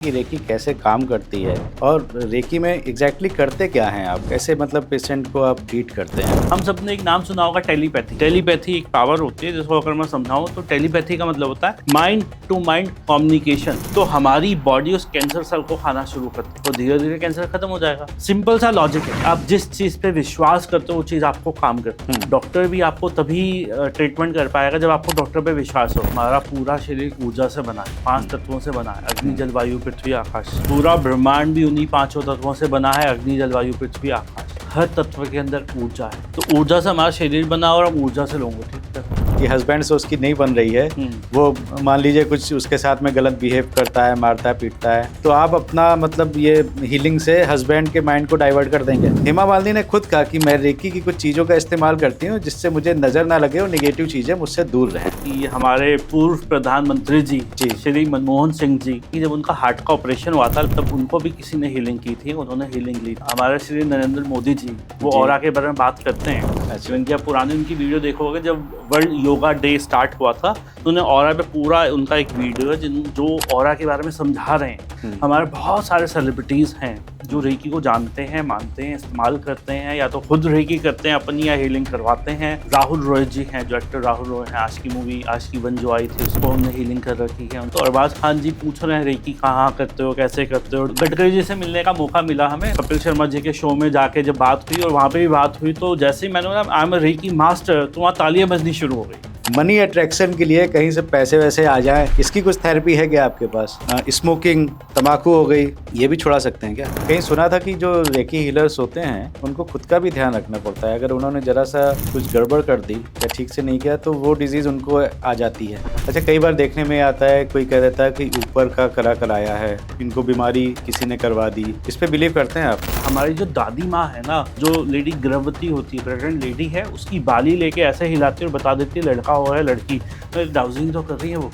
कि रेकी कैसे काम करती है और रेकी में एग्जैक्टली करते क्या हैं आप, कैसे मतलब पेशेंट को आप ट्रीट करते हैं। हम सबने एक नाम सुना होगा टेलीपैथी। टेलीपैथी एक पावर होती है जिसको अगर मैं समझाऊं तो टेलीपैथी का मतलब होता है माइंड टू माइंड कम्युनिकेशन। तो हमारी बॉडी उस कैंसर सेल को खाना शुरू करती है तो धीरे धीरे कैंसर खत्म हो जाएगा। सिंपल सा लॉजिक है, आप जिस चीज पे विश्वास करते हो वो चीज आपको काम करती है। डॉक्टर भी आपको तभी ट्रीटमेंट कर पाएगा जब आपको डॉक्टर पे विश्वास हो। हमारा पूरा शरीर ऊर्जा से बना है, 5 तत्वों से बना है, अग्नि जल वायु पृथ्वी आकाश। पूरा ब्रह्मांड भी उन्हीं 5 तत्वों से बना है, अग्नि जल वायु पृथ्वी आकाश। हर तत्व के अंदर ऊर्जा है, तो ऊर्जा से हमारा शरीर बना और हम ऊर्जा से लोगों को ठीक करते हैं। कि हस्बैंड से उसकी नहीं बन रही है, वो मान लीजिए कुछ उसके साथ में गलत बिहेव करता है, मारता है, पीटता है, तो आप अपना मतलब ये हीलिंग से हस्बैंड के माइंड को डाइवर्ट कर देंगे। हेमा मालिनी ने खुद कहा कि मैं रेकी की कुछ चीज़ों का इस्तेमाल करती हूँ जिससे मुझे नजर ना लगे और नेगेटिव चीज़ें मुझसे दूर रहें। कि हमारे पूर्व प्रधानमंत्री जी श्री मनमोहन सिंह जी की जब उनका हार्ट का ऑपरेशन हुआ था तब उनको भी किसी ने हीलिंग की थी, उन्होंने हीलिंग ली। हमारे श्री नरेंद्र मोदी जी वो ऑरा के बारे में बात करते हैं। अच्छा। इनकी आप पुरानी उनकी वीडियो देखोगे, जब वर्ल्ड योगा डे स्टार्ट हुआ था तो उन्हें ऑरा पे पूरा उनका एक वीडियो है जो ऑरा के बारे में समझा रहे हैं। हमारे बहुत सारे सेलिब्रिटीज हैं जो रेकी को जानते हैं, मानते हैं, इस्तेमाल करते हैं, या तो खुद रेकी करते हैं अपनी या हीलिंग करवाते हैं। राहुल रॉय जी हैं, जो एक्टर राहुल रॉय हैं, आज की मूवी आशिकी 1 जो आई थी उसको उन्होंने हीलिंग कर रखी है। तो अरबाज खान जी पूछ रहे हैं रेकी कहाँ करते हो, कैसे करते हो। गडकरी जी से मिलने का मौका मिला हमें कपिल शर्मा जी के शो में जाके, जब बात हुई और वहाँ पे भी बात हुई तो जैसे ही मैंने बोला I am a reiki master तो वहाँ तालियां बजनी शुरू हो गई। मनी अट्रैक्शन के लिए कहीं से पैसे वैसे आ जाए, इसकी कुछ थेरेपी है क्या आपके पास? स्मोकिंग, तंबाकू हो गई, ये भी छुड़ा सकते हैं क्या? कहीं सुना था कि जो रेकी हीलर्स होते हैं उनको खुद का भी ध्यान रखना पड़ता है, अगर उन्होंने जरा सा कुछ गड़बड़ कर दी या ठीक से नहीं किया तो वो डिजीज उनको आ जाती है। अच्छा, कई बार देखने में आता है कोई कह देता है कि ऊपर का करा कराया है, इनको बीमारी किसी ने करवा दी, इस पे बिलीव करते हैं आप? हमारी जो दादी माँ है ना, जो लेडी गर्भवती होती है, प्रेग्नेंट लेडी है, उसकी बाली लेके ऐसे हिलाती और बता देती है लड़का हो है लड़की, तो डाउजिंग तो कर रही है वो।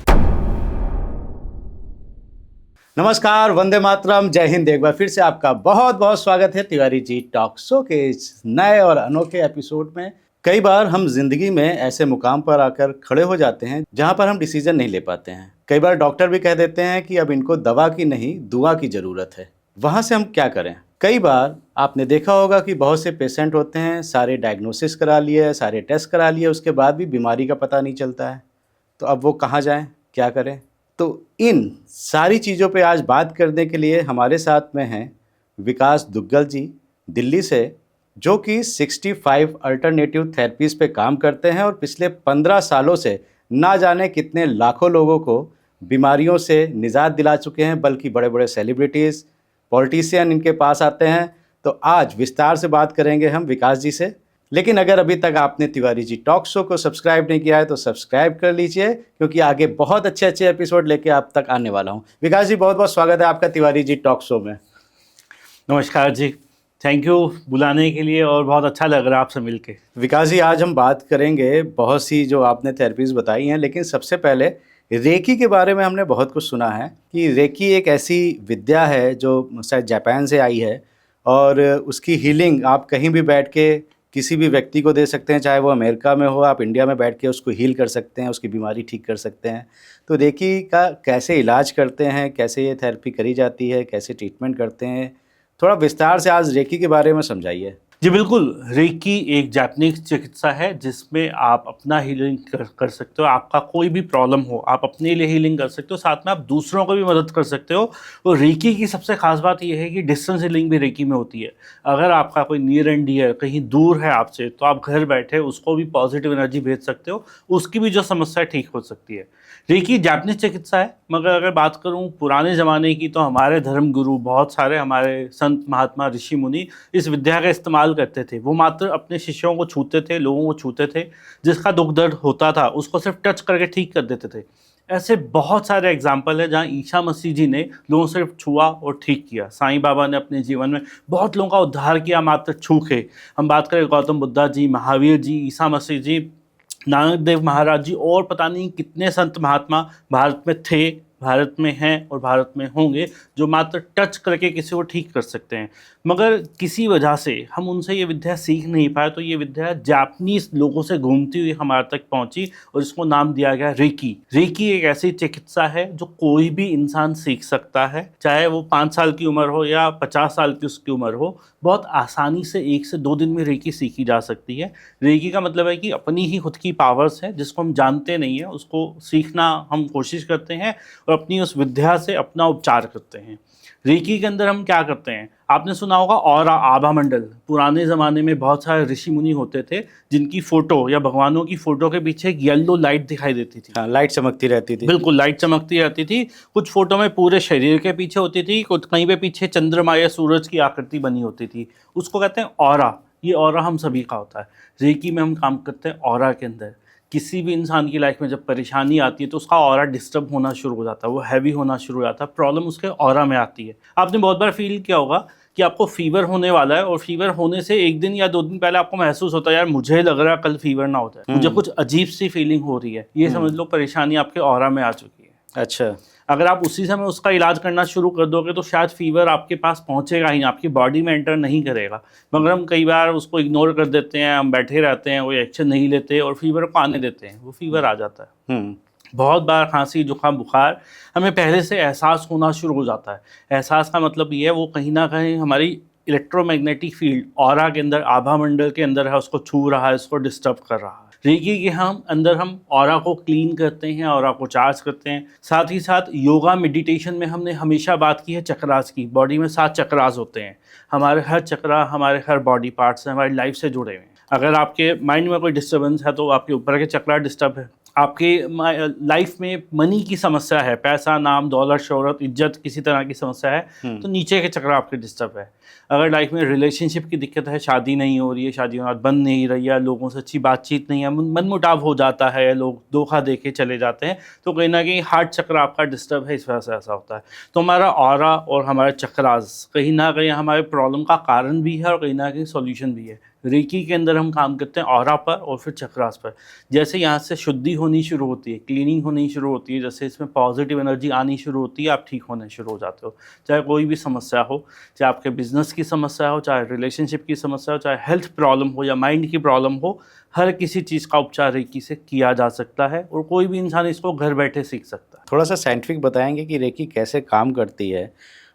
नमस्कार, वंदे मातरम, जय हिंद। एक बार फिर से आपका बहुत बहुत स्वागत है तिवारी जी टॉक शो के इस नए और अनोखे एपिसोड में। कई बार हम जिंदगी में ऐसे मुकाम पर आकर खड़े हो जाते हैं जहां पर हम डिसीजन नहीं ले पाते हैं। कई बार डॉक्टर भी कह देते हैं कि अब इनको दवा की नहीं दुआ की ज़रूरत है। वहां से हम क्या करें? कई बार आपने देखा होगा कि बहुत से पेशेंट होते हैं, सारे डायग्नोसिस करा लिए, सारे टेस्ट करा लिए, उसके बाद भी बीमारी का पता नहीं चलता है। तो अब वो कहाँ जाएं, क्या करें? तो इन सारी चीज़ों पे आज बात करने के लिए हमारे साथ में हैं विकास दुग्गल जी दिल्ली से, जो कि 65 अल्टरनेटिव थेरेपीज़ पे काम करते हैं और पिछले 15 सालों से ना जाने कितने लाखों लोगों को बीमारियों से निजात दिला चुके हैं, बल्कि बड़े बड़े सेलिब्रिटीज़, पॉलिटिशियन इनके पास आते हैं। तो आज विस्तार से बात करेंगे हम विकास जी से। लेकिन अगर अभी तक आपने तिवारी जी टॉक शो को सब्सक्राइब नहीं किया है तो सब्सक्राइब कर लीजिए, क्योंकि आगे बहुत अच्छे अच्छे एपिसोड लेके आप तक आने वाला हूं। विकास जी, बहुत बहुत स्वागत है आपका तिवारी जी टॉक शो में। नमस्कार जी, थैंक यू बुलाने के लिए और बहुत अच्छा लग रहा है आपसे मिलके। विकास जी, आज हम बात करेंगे बहुत सी जो आपने थेरेपीज़ बताई हैं, लेकिन सबसे पहले रेकी के बारे में हमने बहुत कुछ सुना है कि रेकी एक ऐसी विद्या है जो शायद जापान से आई है और उसकी हीलिंग आप कहीं भी बैठ के किसी भी व्यक्ति को दे सकते हैं, चाहे वो अमेरिका में हो, आप इंडिया में बैठ के उसको हील कर सकते हैं, उसकी बीमारी ठीक कर सकते हैं। तो रेकी का कैसे इलाज करते हैं, कैसे ये थेरेपी करी जाती है, कैसे ट्रीटमेंट करते हैं, थोड़ा विस्तार से आज रेकी के बारे में समझाइए। जी बिल्कुल, रेकी एक जापानीज चिकित्सा है जिसमें आप अपना हीलिंग कर सकते हो। आपका कोई भी प्रॉब्लम हो आप अपने लिए हीलिंग कर सकते हो, साथ में आप दूसरों को भी मदद कर सकते हो। और रेकी की सबसे खास बात यह है कि डिस्टेंस हीलिंग भी रेकी में होती है। अगर आपका कोई नियर एंड डियर कहीं दूर है आपसे, तो आप घर बैठे उसको भी पॉजिटिव एनर्जी भेज सकते हो, उसकी भी जो समस्या ठीक हो सकती है। रेकी जापानीज चिकित्सा है, मगर अगर बात करूँ पुराने ज़माने की तो हमारे धर्म गुरु, बहुत सारे हमारे संत महात्मा ऋषि मुनि इस विद्या का इस्तेमाल करते थे। वो मात्र अपने शिष्यों को छूते थे, लोगों को छूते थे, जिसका दुख दर्द होता था उसको सिर्फ टच करके ठीक कर देते थे। ऐसे बहुत सारे एग्जाम्पल है जहाँ ईसा मसीह जी ने लोगों को सिर्फ छुआ और ठीक किया। साईं बाबा ने अपने जीवन में बहुत लोगों का उद्धार किया मात्र छू के। हम बात करें गौतम बुद्धा जी, महावीर जी, ईसा मसीह जी, नानक देव महाराज जी और पता नहीं कितने संत महात्मा भारत में थे, भारत में हैं और भारत में होंगे जो मात्र टच करके किसी को ठीक कर सकते हैं, मगर किसी वजह से हम उनसे ये विद्या सीख नहीं पाए, तो ये विद्या जापानीज लोगों से घूमती हुई हमारे तक पहुंची और इसको नाम दिया गया रेकी। रेकी एक ऐसी चिकित्सा है जो कोई भी इंसान सीख सकता है, चाहे वो 5 साल की उम्र हो या 50 साल की उसकी उम्र हो। बहुत आसानी से 1 से 2 दिन में रेकी सीखी जा सकती है। रेकी का मतलब है कि अपनी ही खुद की पावर्स है जिसको हम जानते नहीं है, उसको सीखना हम कोशिश करते हैं और अपनी उस विद्या से अपना उपचार करते हैं। रेकी के अंदर हम क्या करते हैं, आपने सुना होगा ऑरा, आभा मंडल। पुराने ज़माने में बहुत सारे ऋषि मुनि होते थे जिनकी फ़ोटो या भगवानों की फ़ोटो के पीछे एक येलो लाइट दिखाई देती थी। हाँ, लाइट चमकती रहती थी। बिल्कुल, लाइट चमकती रहती थी। कुछ फ़ोटो में पूरे शरीर के पीछे होती थी, कुछ कहीं पे पीछे चंद्रमा या सूरज की आकृति बनी होती थी। उसको कहते हैं ऑरा। ये ऑरा हम सभी का होता है। रेकी में हम काम करते हैं ऑरा के अंदर। किसी भी इंसान की लाइफ में जब परेशानी आती है तो उसका ऑरा डिस्टर्ब होना शुरू हो जाता है, वो हैवी होना शुरू हो जाता है, प्रॉब्लम उसके ऑरा में आती है। आपने बहुत बार फील किया होगा कि आपको फीवर होने वाला है और फीवर होने से 1 दिन या 2 दिन पहले आपको महसूस होता है यार मुझे लग रहा है कल फीवर ना हो जाए, मुझे कुछ अजीब सी फीलिंग हो रही है। ये समझ लो परेशानी आपके ऑरा में आ चुकी है। अच्छा। अगर आप उसी समय उसका इलाज करना शुरू कर दोगे तो शायद फीवर आपके पास पहुंचेगा ही, आपकी बॉडी में एंटर नहीं करेगा। मगर हम कई बार उसको इग्नोर कर देते हैं, हम बैठे रहते हैं, कोई एक्शन नहीं लेते और फीवर को आने देते हैं, वो फीवर आ जाता है। बहुत बार खांसी, जुकाम, बुखार हमें पहले से एहसास होना शुरू हो जाता है। एहसास का मतलब ये है वो कहीं ना कहीं हमारी इलेक्ट्रोमैग्नेटिक फील्ड ऑरा के अंदर, आभा मंडल के अंदर है, उसको छू रहा है, उसको डिस्टर्ब कर रहा है। रेकी के हम ऑरा को क्लीन करते हैं, ऑरा को चार्ज करते हैं। साथ ही साथ योगा मेडिटेशन में हमने हमेशा बात की है चक्रास की। बॉडी में 7 चक्रास होते हैं। हमारे हर चक्रा हमारे हर बॉडी पार्ट से, हमारी लाइफ से जुड़े हुए हैं। अगर आपके माइंड में कोई डिस्टर्बेंस है तो आपके ऊपर के चक्रा डिस्टर्ब है। आपके लाइफ में मनी की समस्या है, पैसा, नाम, दौलत, शोहरत, इज्जत, किसी तरह की समस्या है तो नीचे के चक्र आपके डिस्टर्ब है। अगर लाइफ में रिलेशनशिप की दिक्कत है, शादी नहीं हो रही है, शादी होना बन नहीं रही है, लोगों से अच्छी बातचीत नहीं है, मनमुटाव हो जाता है, लोग धोखा दे के चले जाते हैं, तो कहीं ना कहीं हार्ट चक्र आपका डिस्टर्ब है, इस वजह से ऐसा होता है। तो हमारा ऑरा और हमारे चक्रास कहीं ना कहीं हमारे प्रॉब्लम का कारण भी है और कहीं ना कहीं सॉल्यूशन भी है। रेकी के अंदर हम काम करते हैं ऑरा पर और फिर चक्रास पर। जैसे यहाँ से शुद्धि होनी शुरू होती है, क्लीनिंग होनी शुरू होती है, जैसे इसमें पॉजिटिव एनर्जी आनी शुरू होती है, आप ठीक होने शुरू हो जाते हो। चाहे कोई भी समस्या हो, चाहे आपके बिजनेस की समस्या हो, चाहे रिलेशनशिप की समस्या हो, चाहे हेल्थ प्रॉब्लम हो या माइंड की प्रॉब्लम हो, हर किसी चीज़ का उपचार रेकी से किया जा सकता है और कोई भी इंसान इसको घर बैठे सीख सकता है। थोड़ा सा साइंटिफिक बताएंगे कि रेकी कैसे काम करती है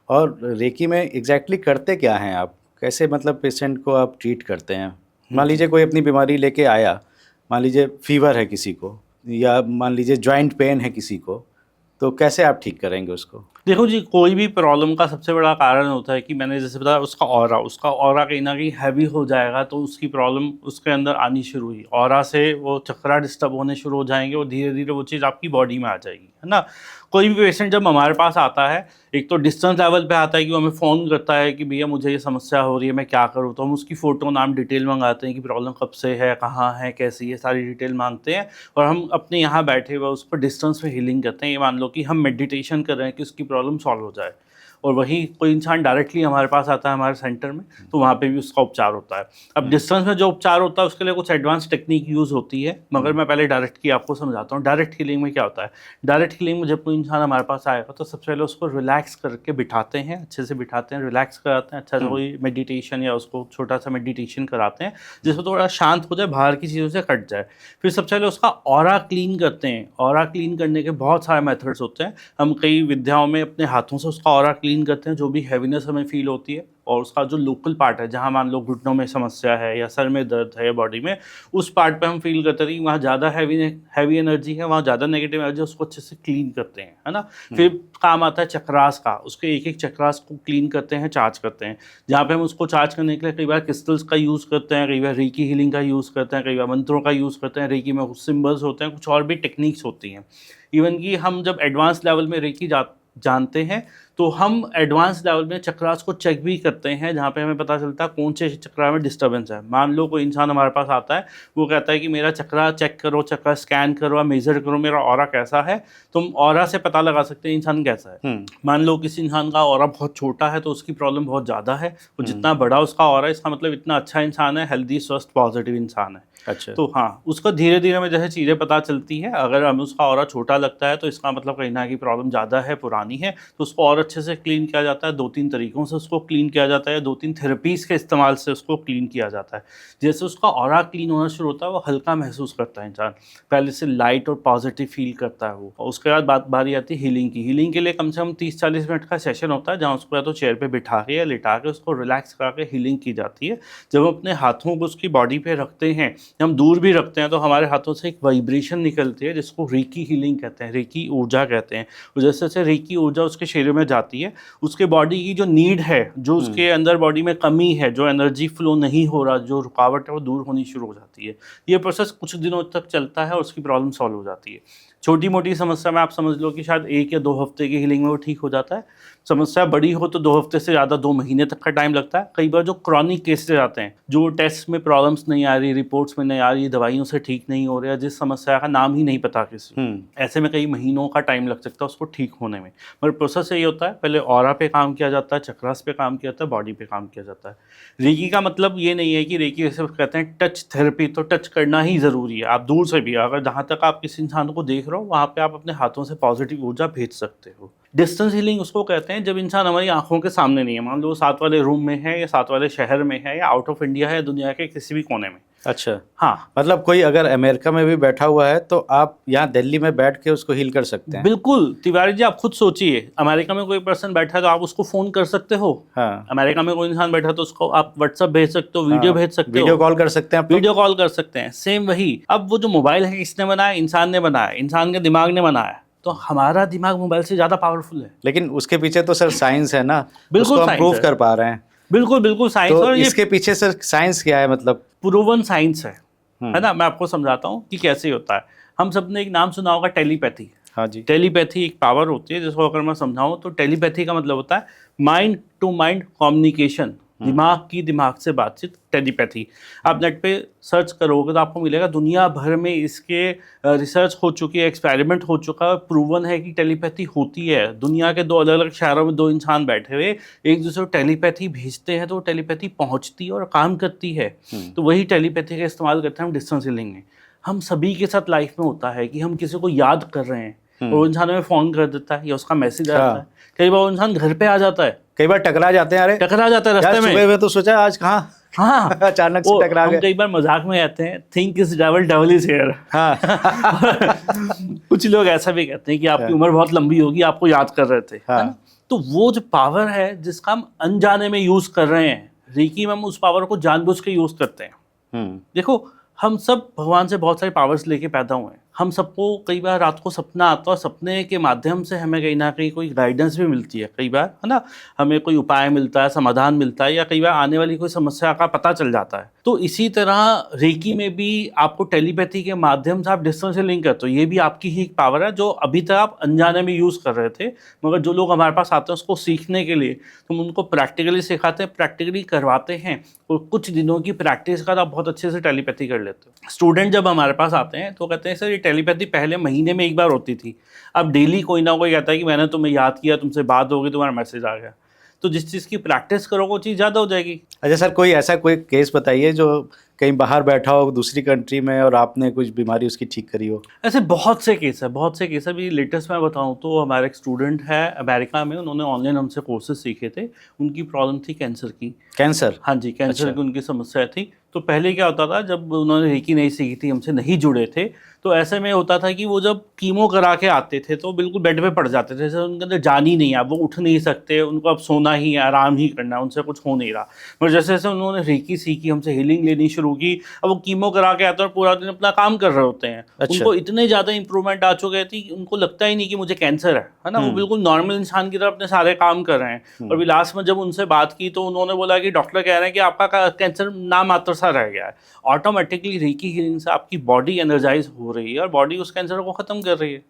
और रेकी में एग्जैक्टली करते क्या हैं आप, कैसे मतलब पेशेंट को आप ट्रीट करते हैं। मान लीजिए कोई अपनी बीमारी लेके आया, मान लीजिए फीवर है किसी को या मान लीजिए जॉइंट पेन है किसी को, तो कैसे आप ठीक करेंगे उसको? देखो जी, कोई भी प्रॉब्लम का सबसे बड़ा कारण होता है कि मैंने जैसे बताया उसका ऑरा कहीं ना कहीं हैवी हो जाएगा तो उसकी प्रॉब्लम उसके अंदर आनी शुरू हुई। ऑरा से वो चक्रा डिस्टर्ब होने शुरू हो जाएंगे और धीरे धीरे वो चीज़ आपकी बॉडी में आ जाएगी, है ना। कोई भी पेशेंट जब हमारे पास आता है, एक तो डिस्टेंस लेवल पे आता है कि वो हमें फ़ोन करता है कि भैया मुझे ये समस्या हो रही है, मैं क्या करूँ। तो हम उसकी फ़ोटो, नाम, डिटेल मंगाते हैं कि प्रॉब्लम कब से है, कहाँ है, कैसी है, सारी डिटेल मांगते हैं और हम अपने यहाँ बैठे हुए उस पर डिस्टेंस में हीलिंग करते हैं। ये मान लो कि हम मेडिटेशन कर रहे हैं कि उसकी प्रॉब्लम सॉल्व हो जाए। और वहीं कोई इंसान डायरेक्टली हमारे पास आता है हमारे सेंटर में, तो वहाँ पे भी उसका उपचार होता है। अब डिस्टेंस में जो उपचार होता है उसके लिए कुछ एडवांस टेक्निक यूज़ होती है, मगर मैं पहले डायरेक्ट की आपको समझाता हूँ। डायरेक्ट हीलिंग में क्या होता है, डायरेक्ट हीलिंग में जब कोई इंसान हमारे पास आएगा तो सबसे पहले उसको रिलैक्स करके बिठाते हैं, अच्छे से बिठाते हैं, रिलैक्स कराते हैं, अच्छा से कोई मेडिटेशन या उसको छोटा सा मेडिटेशन कराते हैं जिसमें थोड़ा शांत हो जाए, बाहर की चीज़ों से कट जाए। फिर सबसे पहले उसका ऑरा क्लीन करते हैं। ऑरा क्लीन करने के बहुत सारे मेथड्स होते हैं। हम कई विद्याओं में अपने हाथों से उसका ऑरा क्लीन करते हैं, जो भी हैवीनेस हमें फील होती है, और उसका जो लोकल पार्ट है जहाँ मान लो घुटनों में समस्या है या सर में दर्द है बॉडी में, उस पार्ट पे हम फील करते हैं कि वहाँ ज़्यादा हैवी एनर्जी है, वहाँ ज़्यादा नेगेटिव एनर्जी है, उसको अच्छे से क्लीन करते हैं, है ना। फिर काम आता है चक्रास का, उसके एक एक चक्रास को क्लीन करते हैं, चार्ज करते हैं। जहाँ पे हम उसको चार्ज करने के लिए कई बार क्रिस्टल्स का यूज़ करते हैं, कई बार रेकी हीलिंग का यूज़ करते हैं, कई बार मंत्रों का यूज़ करते हैं। रेकी में कुछ सिम्बल्स होते हैं, कुछ और भी टेक्निक्स होती हैं। इवन कि हम जब एडवांस लेवल में रेकी जानते हैं तो हम एडवांस लेवल में चक्रास को चेक भी करते हैं, जहाँ पे हमें पता चलता है कौन से चक्रा में डिस्टर्बेंस है। मान लो कोई इंसान हमारे पास आता है, वो कहता है कि मेरा चक्रा चेक करो, चक्रा स्कैन करो, मेजर करो, मेरा ऑरा कैसा है। तुम ऑरा से पता लगा सकते हैं इंसान कैसा है। मान लो किसी इंसान का ऑरा बहुत छोटा है तो उसकी प्रॉब्लम बहुत ज़्यादा है, और जितना बड़ा उसका ऑरा है इसका मतलब इतना अच्छा इंसान है, हेल्दी, स्वस्थ, पॉजिटिव इंसान है। अच्छा। तो हाँ, उसको धीरे धीरे में जैसे चीज़ें पता चलती है, अगर हमें उसका ऑरा छोटा लगता है तो इसका मतलब कहीं ना कहीं प्रॉब्लम ज़्यादा है, पुरानी है, तो उसको और अच्छे से क्लीन किया जाता है। 2-3 तरीक़ों से उसको क्लीन किया जाता है, 2-3 थेरेपीज़ के इस्तेमाल से उसको क्लीन किया जाता है। जैसे उसका ऑरा क्लीन होना शुरू होता है, वो हल्का महसूस करता है इंसान, पहले से लाइट और पॉजिटिव फील करता है वो। उसके बाद बारी आती है हीलिंग की। हीलिंग के लिए कम से कम 30-40 मिनट का सेशन होता है, जहाँ उसको या तो चेयर पे बिठा के या लिटा के उसको रिलैक्स करा के हीलिंग की जाती है। जब हम अपने हाथों को उसकी बॉडी पे रखते हैं, हम दूर भी रखते हैं, तो हमारे हाथों से एक वाइब्रेशन निकलती है जिसको रेकी हीलिंग कहते हैं, रेकी ऊर्जा कहते हैं। और जैसे जैसे रेकी ऊर्जा उसके शरीर में जाती है, उसके बॉडी की जो नीड है, जो उसके अंदर बॉडी में कमी है, जो एनर्जी फ्लो नहीं हो रहा, जो रुकावट है, वो दूर होनी शुरू हो जाती है। ये प्रोसेस कुछ दिनों तक चलता है और उसकी प्रॉब्लम सॉल्व हो जाती है। छोटी मोटी समस्या में आप समझ लो कि शायद 1 या 2 हफ्ते की हीलिंग में वो ठीक हो जाता है। समस्या बड़ी हो तो 2 हफ्ते से ज़्यादा 2 महीने तक का टाइम लगता है। कई बार जो क्रॉनिक केसेस आते हैं, जो टेस्ट में प्रॉब्लम्स नहीं आ रही, रिपोर्ट्स में नहीं आ रही, दवाइयों से ठीक नहीं हो रहा, जिस समस्या का नाम ही नहीं पता किसी, ऐसे में कई महीनों का टाइम लग सकता है उसको ठीक होने में। मगर प्रोसेस यही होता है, पहले ऑरा पे काम किया जाता है, चक्रास पे काम किया जाता है, बॉडी पे काम किया जाता है। रेकी का मतलब ये नहीं है कि रेकी जैसे कहते हैं टच थेरेपी, तो टच करना ही ज़रूरी है। आप दूर से भी, अगर जहाँ तक आप किसी इंसान को देख रहे हो वहाँ पे आप अपने हाथों से पॉजिटिव ऊर्जा भेज सकते हो। डिस्टेंस हीलिंग उसको कहते हैं जब इंसान हमारी आंखों के सामने नहीं है। मान लो वो साथ वाले रूम में है या साथ वाले शहर में है या आउट ऑफ इंडिया है, दुनिया के किसी भी कोने में। अच्छा। हाँ, मतलब कोई अगर अमेरिका में भी बैठा हुआ है तो आप यहाँ दिल्ली में बैठ के उसको हील कर सकते हैं। बिल्कुल तिवारी जी, आप खुद सोचिए, अमेरिका में कोई पर्सन बैठा है तो आप उसको फ़ोन कर सकते हो। हाँ, अमेरिका में कोई इंसान बैठा है तो उसको आप व्हाट्सअप भेज सकते हो, वीडियो भेज सकते हो, वीडियो कॉल कर सकते हैं आप लोग। वीडियो कॉल कर सकते हैं। सेम वही, अब वो जो मोबाइल है किसने बनाया? इंसान ने बनाया, इंसान के दिमाग ने बनाया। तो हमारा दिमाग मोबाइल से ज़्यादा पावरफुल है। लेकिन उसके पीछे तो सर साइंस है ना, बिल्कुल उसको हम साइंस प्रूव है। कर पा रहे हैं। बिल्कुल बिल्कुल साइंस, तो और ये इसके पीछे सर साइंस क्या है मतलब? प्रूवन साइंस है ना। मैं आपको समझाता हूँ कि कैसे होता है। हम सब ने एक नाम सुना होगा, टेलीपैथी। हाँ जी। टेलीपैथी एक पावर होती है जिसको अगर मैं समझाऊं तो टेलीपैथी का मतलब होता है माइंड टू माइंड कम्युनिकेशन, दिमाग की दिमाग से बातचीत, टेलीपैथी। आप नेट पे सर्च करोगे तो आपको मिलेगा, दुनिया भर में इसके रिसर्च हो चुकी है, एक्सपेरिमेंट हो चुका है, प्रूवन है कि टेलीपैथी होती है। दुनिया के 2 अलग अलग शहरों में 2 इंसान बैठे हुए एक दूसरे को टेलीपैथी भेजते हैं तो वो टेलीपैथी पहुंचती है और काम करती है। तो वही टेलीपैथी का इस्तेमाल करते हैं हम डिस्टेंस हीलिंग में। हम सभी के साथ लाइफ में होता है कि हम किसी को याद कर रहे हैं और वो इंसान हमें फ़ोन कर देता है या उसका मैसेज आ जाता है। कई बार वो इंसान घर पे आ जाता है, कई बार टकरा जाते हैं। अरे टकरा जाता है रास्ते में। सुबह में तो सोचा आज कहाँ हाँ अचानक से टकरा हम गए। कई बार मजाक में कहते हैं, think is double, double is here. हाँ। कुछ लोग ऐसा भी कहते हैं कि आपकी उम्र बहुत लंबी होगी, आपको याद कर रहे थे, है ना? तो वो जो पावर है जिसका हम अनजाने में यूज कर रहे हैं, रेकी में हम उस पावर को जानबूझ के यूज करते हैं। देखो, हम सब भगवान से बहुत सारे पावर्स लेके पैदा हुए हैं। हम सबको कई बार रात को सपना आता है और सपने के माध्यम से हमें कहीं ना कहीं कोई गाइडेंस भी मिलती है। कई बार, है ना, हमें कोई उपाय मिलता है, समाधान मिलता है, या कई बार आने वाली कोई समस्या का पता चल जाता है। तो इसी तरह रेकी में भी आपको टेलीपैथी के माध्यम से आप डिस्टेंस से लिंक करते हो। ये भी आपकी ही एक पावर है जो अभी तक आप अनजाने में यूज़ कर रहे थे। मगर जो लोग हमारे पास आते हैं उसको सीखने के लिए, तुम उनको प्रैक्टिकली सिखाते हैं, प्रैक्टिकली करवाते हैं, और कुछ दिनों की प्रैक्टिस का आप बहुत अच्छे से टेलीपैथी कर लेते हो। स्टूडेंट जब हमारे पास आते हैं तो कहते हैं सर ये टेलीपैथी पहले महीने में एक बार होती थी, अब डेली कोई ना कोई कहता है कि मैंने तुम्हें याद किया, तुमसे बात हो गई, तुम्हारा मैसेज आ गया। तो जिस चीज़ की प्रैक्टिस करोगे वो चीज़ ज़्यादा हो जाएगी। अच्छा सर, कोई ऐसा कोई केस बताइए जो कहीं बाहर बैठा हो दूसरी कंट्री में और आपने कुछ बीमारी उसकी ठीक करी हो। ऐसे बहुत से केस है, बहुत से केस है। अभी लेटेस्ट मैं बताऊं तो हमारे एक स्टूडेंट है अमेरिका में, उन्होंने ऑनलाइन हमसे कोर्सेज सीखे थे। उनकी प्रॉब्लम थी कैंसर की। कैंसर? हाँ जी, कैंसर की उनकी समस्या थी। तो पहले क्या होता था, जब उन्होंने रेकी नहीं सीखी थी, हमसे नहीं जुड़े थे, तो ऐसे में होता था कि वो जब कीमो करा के आते थे तो बिल्कुल बेड पे पड़ जाते थे, जैसे उनके अंदर जान ही नहीं है, अब वो उठ नहीं सकते, उनको अब सोना ही है, आराम ही करना है, उनसे कुछ हो नहीं रहा। मगर जैसे जैसे उन्होंने रेकी सीखी, हमसे हीलिंग लेनी शुरू की, अब वो कीमो करा के आते हैं और पूरा दिन अपना काम कर रहे होते हैं। अच्छा। उनको इतने ज़्यादा इंप्रूवमेंट आ चुके थे कि उनको लगता ही नहीं कि मुझे कैंसर है ना। वो बिल्कुल नॉर्मल इंसान की तरह अपने सारे काम कर रहे हैं। और लास्ट में जब उनसे बात की तो उन्होंने बोला कि डॉक्टर कह रहे हैं कि आपका कैंसर नाम मात्र सा रह गया है। ऑटोमेटिकली रेकी हीलिंग से आपकी बॉडी एनर्जाइज हो रही है और बॉडी उस कैंसर को खत्म कर रही है।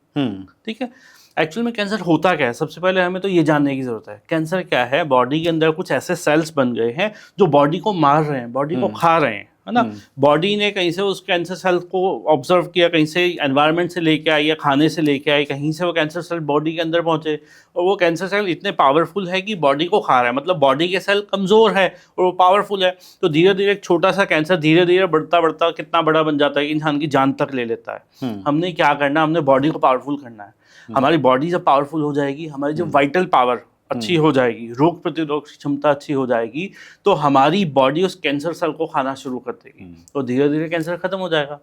ठीक है। एक्चुअल में कैंसर होता क्या है, सबसे पहले हमें तो ये जानने की जरूरत है। कैंसर क्या है? बॉडी के अंदर कुछ ऐसे सेल्स बन गए हैं जो बॉडी को मार रहे हैं, बॉडी को खा रहे हैं, है ना। बॉडी ने कहीं से उस कैंसर सेल को ऑब्जर्व किया, कहीं से एनवायरनमेंट से लेके आई या खाने से लेके आई, कहीं से वो कैंसर सेल बॉडी के अंदर पहुंचे, और वो कैंसर सेल इतने पावरफुल है कि बॉडी को खा रहा है, मतलब बॉडी के सेल कमज़ोर है और वो पावरफुल है, तो धीरे धीरे एक छोटा सा कैंसर धीरे धीरे बढ़ता बढ़ता कितना बड़ा बन जाता है कि इंसान की जान तक ले लेता है। हमने क्या करना, हमने बॉडी को पावरफुल करना है। हमारी बॉडी जब पावरफुल हो जाएगी, हमारी जो वाइटल पावर अच्छी हो जाएगी, रोग प्रतिरोधक क्षमता अच्छी हो जाएगी, तो हमारी बॉडी उस कैंसर सेल को खाना शुरू कर देगी, तो धीरे धीरे कैंसर खत्म हो जाएगा।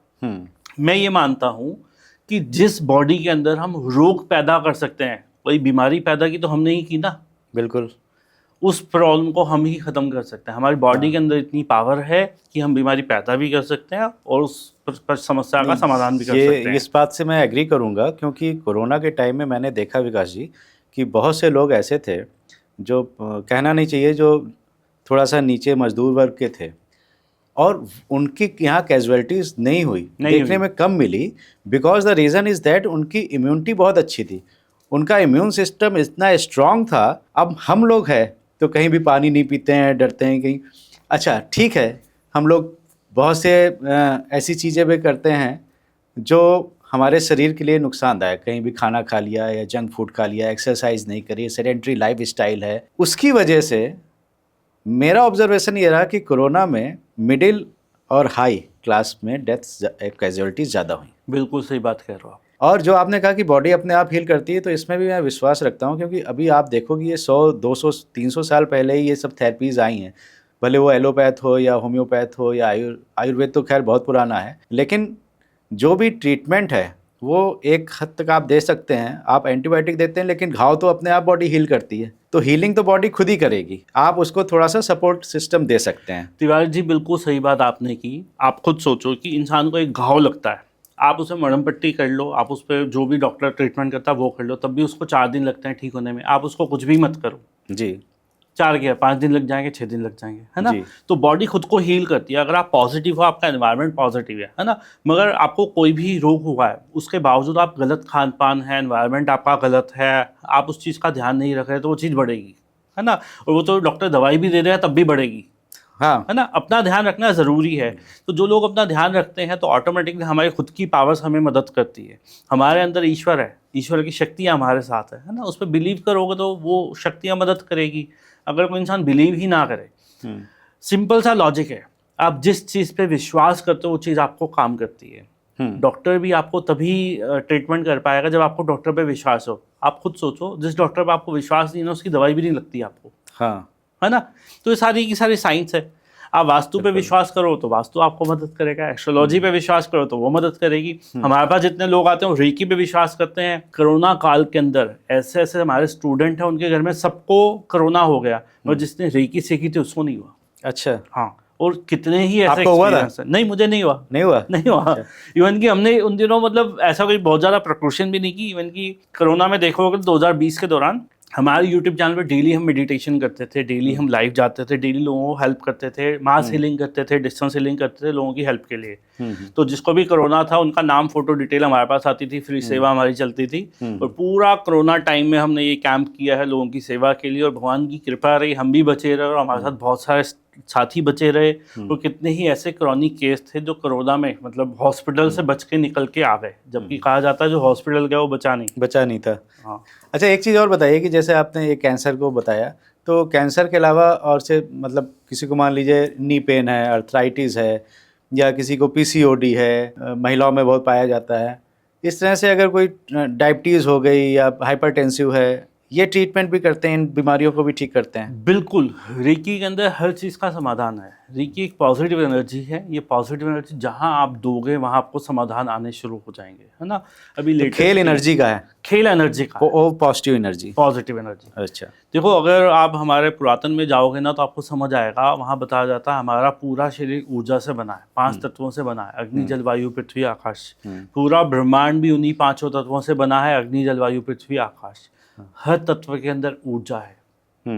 मैं ये मानता हूँ कि जिस बॉडी के अंदर हम रोग पैदा कर सकते हैं, कोई बीमारी पैदा की तो हमने ही की ना, बिल्कुल, उस प्रॉब्लम को हम ही खत्म कर सकते हैं। हमारी बॉडी के अंदर इतनी पावर है कि हम बीमारी पैदा भी कर सकते हैं और उस समस्या का समाधान भी कर सकते हैं। इस बात से मैं एग्री करूंगा, क्योंकि कोरोना के टाइम में मैंने देखा विकास जी कि बहुत से लोग ऐसे थे जो कहना नहीं चाहिए, जो थोड़ा सा नीचे मजदूर वर्ग के थे, और उनकी यहाँ कैजुअलिटीज़ नहीं हुई, देखने में कम मिली, because the reason is that उनकी इम्यूनिटी बहुत अच्छी थी, उनका इम्यून सिस्टम इतना स्ट्रांग था। अब हम लोग हैं तो कहीं भी पानी नहीं पीते हैं, डरते हैं कहीं, अच्छा ठीक है, हम लोग बहुत से ऐसी चीज़ें भी करते हैं जो हमारे शरीर के लिए नुकसानदायक, कहीं भी खाना खा लिया या जंक फूड खा लिया, एक्सरसाइज नहीं करी, सेडेंट्री लाइफ स्टाइल है, उसकी वजह से मेरा ऑब्जर्वेशन ये रहा कि कोरोना में मिडिल और हाई क्लास में डेथ्स कैजुअलिटीज़ ज़्यादा हुई। बिल्कुल सही बात कह रहे हो आप। और जो आपने कहा कि बॉडी अपने आप हील करती है, तो इसमें भी मैं विश्वास रखता हूँ, क्योंकि अभी आप देखोगे ये 100, 200, 300 साल पहले ही ये सब थेरेपीज़ आई हैं, भले वो एलोपैथ हो या होम्योपैथ हो या आयुर्वेद तो खैर बहुत पुराना है, लेकिन जो भी ट्रीटमेंट है वो एक हद तक आप दे सकते हैं, आप एंटीबायोटिक देते हैं, लेकिन घाव तो अपने आप बॉडी हील करती है, तो हीलिंग तो बॉडी खुद ही करेगी, आप उसको थोड़ा सा सपोर्ट सिस्टम दे सकते हैं। तिवारी जी बिल्कुल सही बात आपने की। आप खुद सोचो कि इंसान को एक घाव लगता है, आप उसे मरहम पट्टी कर लो, आप उस पर जो भी डॉक्टर ट्रीटमेंट करता है वो कर लो, तब भी उसको 4 दिन लगते हैं ठीक होने में। आप उसको कुछ भी मत करो जी, 4 क्या 5 दिन लग जाएंगे, 6 दिन लग जाएंगे, है ना। तो बॉडी खुद को हील करती है। अगर आप पॉजिटिव हो, आपका एनवायरनमेंट पॉजिटिव है ना, मगर आपको कोई भी रोग हुआ है, उसके बावजूद आप गलत खान पान है, एनवायरनमेंट आपका गलत है, आप उस चीज़ का ध्यान नहीं रख रहे, तो वो चीज़ बढ़ेगी, है ना। और वो तो डॉक्टर दवाई भी दे रहे हैं तब भी बढ़ेगी, हाँ, है ना। अपना ध्यान रखना ज़रूरी है। तो जो लोग अपना ध्यान रखते हैं तो ऑटोमेटिकली हमारी खुद की पावर्स हमें मदद करती है। हमारे अंदर ईश्वर है, ईश्वर की शक्तियाँ हमारे साथ है ना, उस पर बिलीव करोगे तो वो शक्तियाँ मदद करेगी। अगर कोई इंसान बिलीव ही ना करे, सिंपल सा लॉजिक है, आप जिस चीज़ पे विश्वास करते हो वो चीज़ आपको काम करती है। डॉक्टर भी आपको तभी ट्रीटमेंट कर पाएगा जब आपको डॉक्टर पे विश्वास हो। आप खुद सोचो, जिस डॉक्टर पे आपको विश्वास नहीं है उसकी दवाई भी नहीं लगती आपको, हाँ, है ना। तो ये सारी की सारी साइंस है। आप वास्तु पे विश्वास करो तो वास्तु आपको मदद करेगा, एस्ट्रोलॉजी पे विश्वास करो तो वो मदद करेगी। हमारे पास जितने लोग आते हैं वो रेकी पे विश्वास करते हैं। कोरोना काल के अंदर ऐसे ऐसे हमारे स्टूडेंट हैं, उनके घर में सबको कोरोना हो गया, और जिसने रेकी सीखी थी उसको नहीं हुआ। अच्छा, हाँ, और कितने ही ऐसे आपको हुआ था? एक्सपीरियंस है। नहीं, मुझे नहीं हुआ, नहीं हुआ, नहीं हुआ। इवन कि हमने उन दिनों मतलब ऐसा कोई बहुत ज़्यादा प्रिकॉशन भी नहीं की। इवन कि कोरोना में देखोगे 2020 के दौरान हमारे यूट्यूब चैनल पे डेली हम मेडिटेशन करते थे, डेली हम लाइव जाते थे, डेली लोगों को हेल्प करते थे, मास हीलिंग करते थे, डिस्टेंस हीलिंग करते थे लोगों की हेल्प के लिए। तो जिसको भी कोरोना था उनका नाम, फोटो, डिटेल हमारे पास आती थी, फ्री सेवा हमारी चलती थी। और पूरा कोरोना टाइम में हमने ये कैंप किया है लोगों की सेवा के लिए, और भगवान की कृपा रही, हम भी बचे रहे और हमारे साथ बहुत सारे साथी बचे रहे। और कितने ही ऐसे क्रॉनिक केस थे जो कोरोना में मतलब हॉस्पिटल से बच के निकल के आ गए, जबकि कहा जाता है जो हॉस्पिटल गया वो बचा नहीं था। हाँ। अच्छा, एक चीज़ और बताइए कि जैसे आपने ये कैंसर को बताया, तो कैंसर के अलावा और से मतलब किसी को मान लीजिए नी पेन है, अर्थराइटिस है, या किसी को पीसीओडी है, महिलाओं में बहुत पाया जाता है, इस तरह से अगर कोई डायबिटीज़ हो गई या हाइपरटेंसिव है, ये ट्रीटमेंट भी करते हैं, इन बीमारियों को भी ठीक करते हैं? बिल्कुल, रेकी के अंदर हर चीज़ का समाधान है। रेकी एक पॉजिटिव एनर्जी है। ये पॉजिटिव एनर्जी जहाँ आप दोगे वहाँ आपको समाधान आने शुरू हो जाएंगे, है ना। अभी तो खेल एनर्जी का है, खेल एनर्जी का, वो पॉजिटिव एनर्जी, पॉजिटिव एनर्जी। अच्छा, देखो, अगर आप हमारे पुरातन में जाओगे ना तो आपको समझ आएगा, वहाँ बताया जाता है हमारा पूरा शरीर ऊर्जा से बना है, 5 तत्वों से बना है, अग्नि जल वायु पृथ्वी आकाश। पूरा ब्रह्मांड भी उन्हीं 5 तत्वों से बना है, अग्नि जल वायु पृथ्वी आकाश। हर तत्व के अंदर ऊर्जा है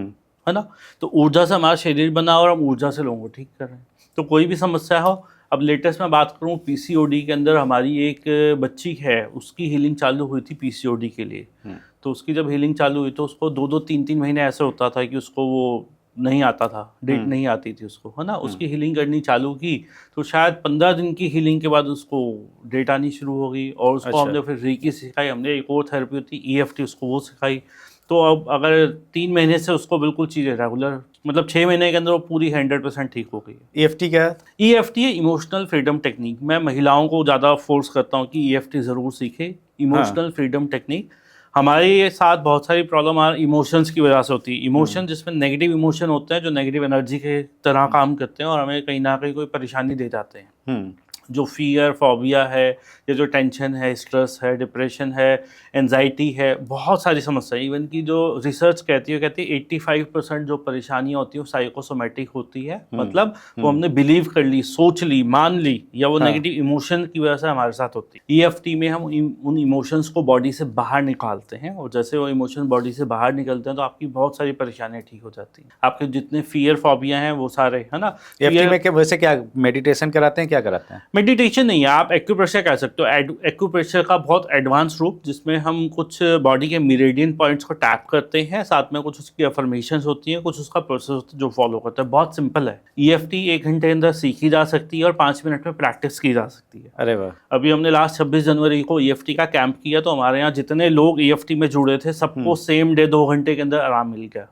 ना। तो ऊर्जा से हमारा शरीर बना और हम ऊर्जा से लोगों को ठीक कर रहे हैं। तो कोई भी समस्या हो, अब लेटेस्ट मैं बात करूँ पीसीओडी के अंदर, हमारी एक बच्ची है, उसकी हीलिंग चालू हुई थी पीसीओडी के लिए। तो उसकी जब हीलिंग चालू हुई तो उसको 2-2, 3-3 महीने ऐसे होता था कि उसको वो नहीं आता था, डेट नहीं आती थी उसको, है ना, उसकी हीलिंग करनी चालू की तो शायद 15 दिन की हीलिंग के बाद उसको डेट आनी शुरू हो गई, और उसको अच्छा। हमने फिर रीकी सिखाई, हमने एक और थेरेपी होती है EFT, उसको वो सिखाई। तो अब अगर 3 महीने से उसको बिल्कुल चीज़ें रेगुलर, मतलब 6 महीने के अंदर वो पूरी 100% ठीक हो गई है। EFT क्या है? EFT है इमोशनल फ्रीडम टेक्निक। मैं महिलाओं को ज़्यादा फोर्स करता हूँ कि EFT ज़रूर सीखे, इमोशनल फ्रीडम टेक्निक। हमारे साथ बहुत सारी प्रॉब्लम इमोशंस की वजह से होती है। इमोशन जिसमें नेगेटिव इमोशन होते हैं, जो नेगेटिव एनर्जी के तरह काम करते हैं और हमें कहीं ना कहीं कोई परेशानी दे जाते हैं। हम्म। जो फियर, फोबिया है, या जो टेंशन है, स्ट्रेस है, डिप्रेशन है, एंजाइटी है, बहुत सारी समस्याएं, इवन की जो रिसर्च कहती है 85% जो परेशानियां होती हैं वो साइकोसोमेटिक होती है। मतलब वो हमने बिलीव कर ली, सोच ली, मान ली, या वो नेगेटिव इमोशन की वजह से हमारे साथ होती है। EFT में हम उन इमोशंस को बॉडी से बाहर निकालते हैं, और जैसे वो इमोशन बॉडी से बाहर निकलते हैं तो आपकी बहुत सारी परेशानियां ठीक हो जाती हैं। आपके जितने फियर, फोबिया हैं वो सारे, है ना। EFT में क्या वैसे क्या मेडिटेशन कराते हैं, क्या कराते हैं? मेडिटेशन नहीं है, आप एक्यूप्रेशर कह सकते हो। एक्यूप्रेशर का बहुत एडवांस रूप, जिसमें हम कुछ बॉडी के मेरिडियन पॉइंट्स को टैप करते हैं, साथ में कुछ उसकी अफर्मेशंस होती हैं, कुछ उसका प्रोसेस होता है जो फॉलो करता है। बहुत सिंपल है। EFT 1 घंटे के अंदर सीखी जा सकती है और 5 मिनट में प्रैक्टिस की जा सकती है। अरे वाह। अभी हमने लास्ट 26 जनवरी को EFT का कैंप किया, तो हमारे यहाँ जितने लोग EFT में जुड़े थे सबको सेम डे 2 घंटे के अंदर आराम मिल गया।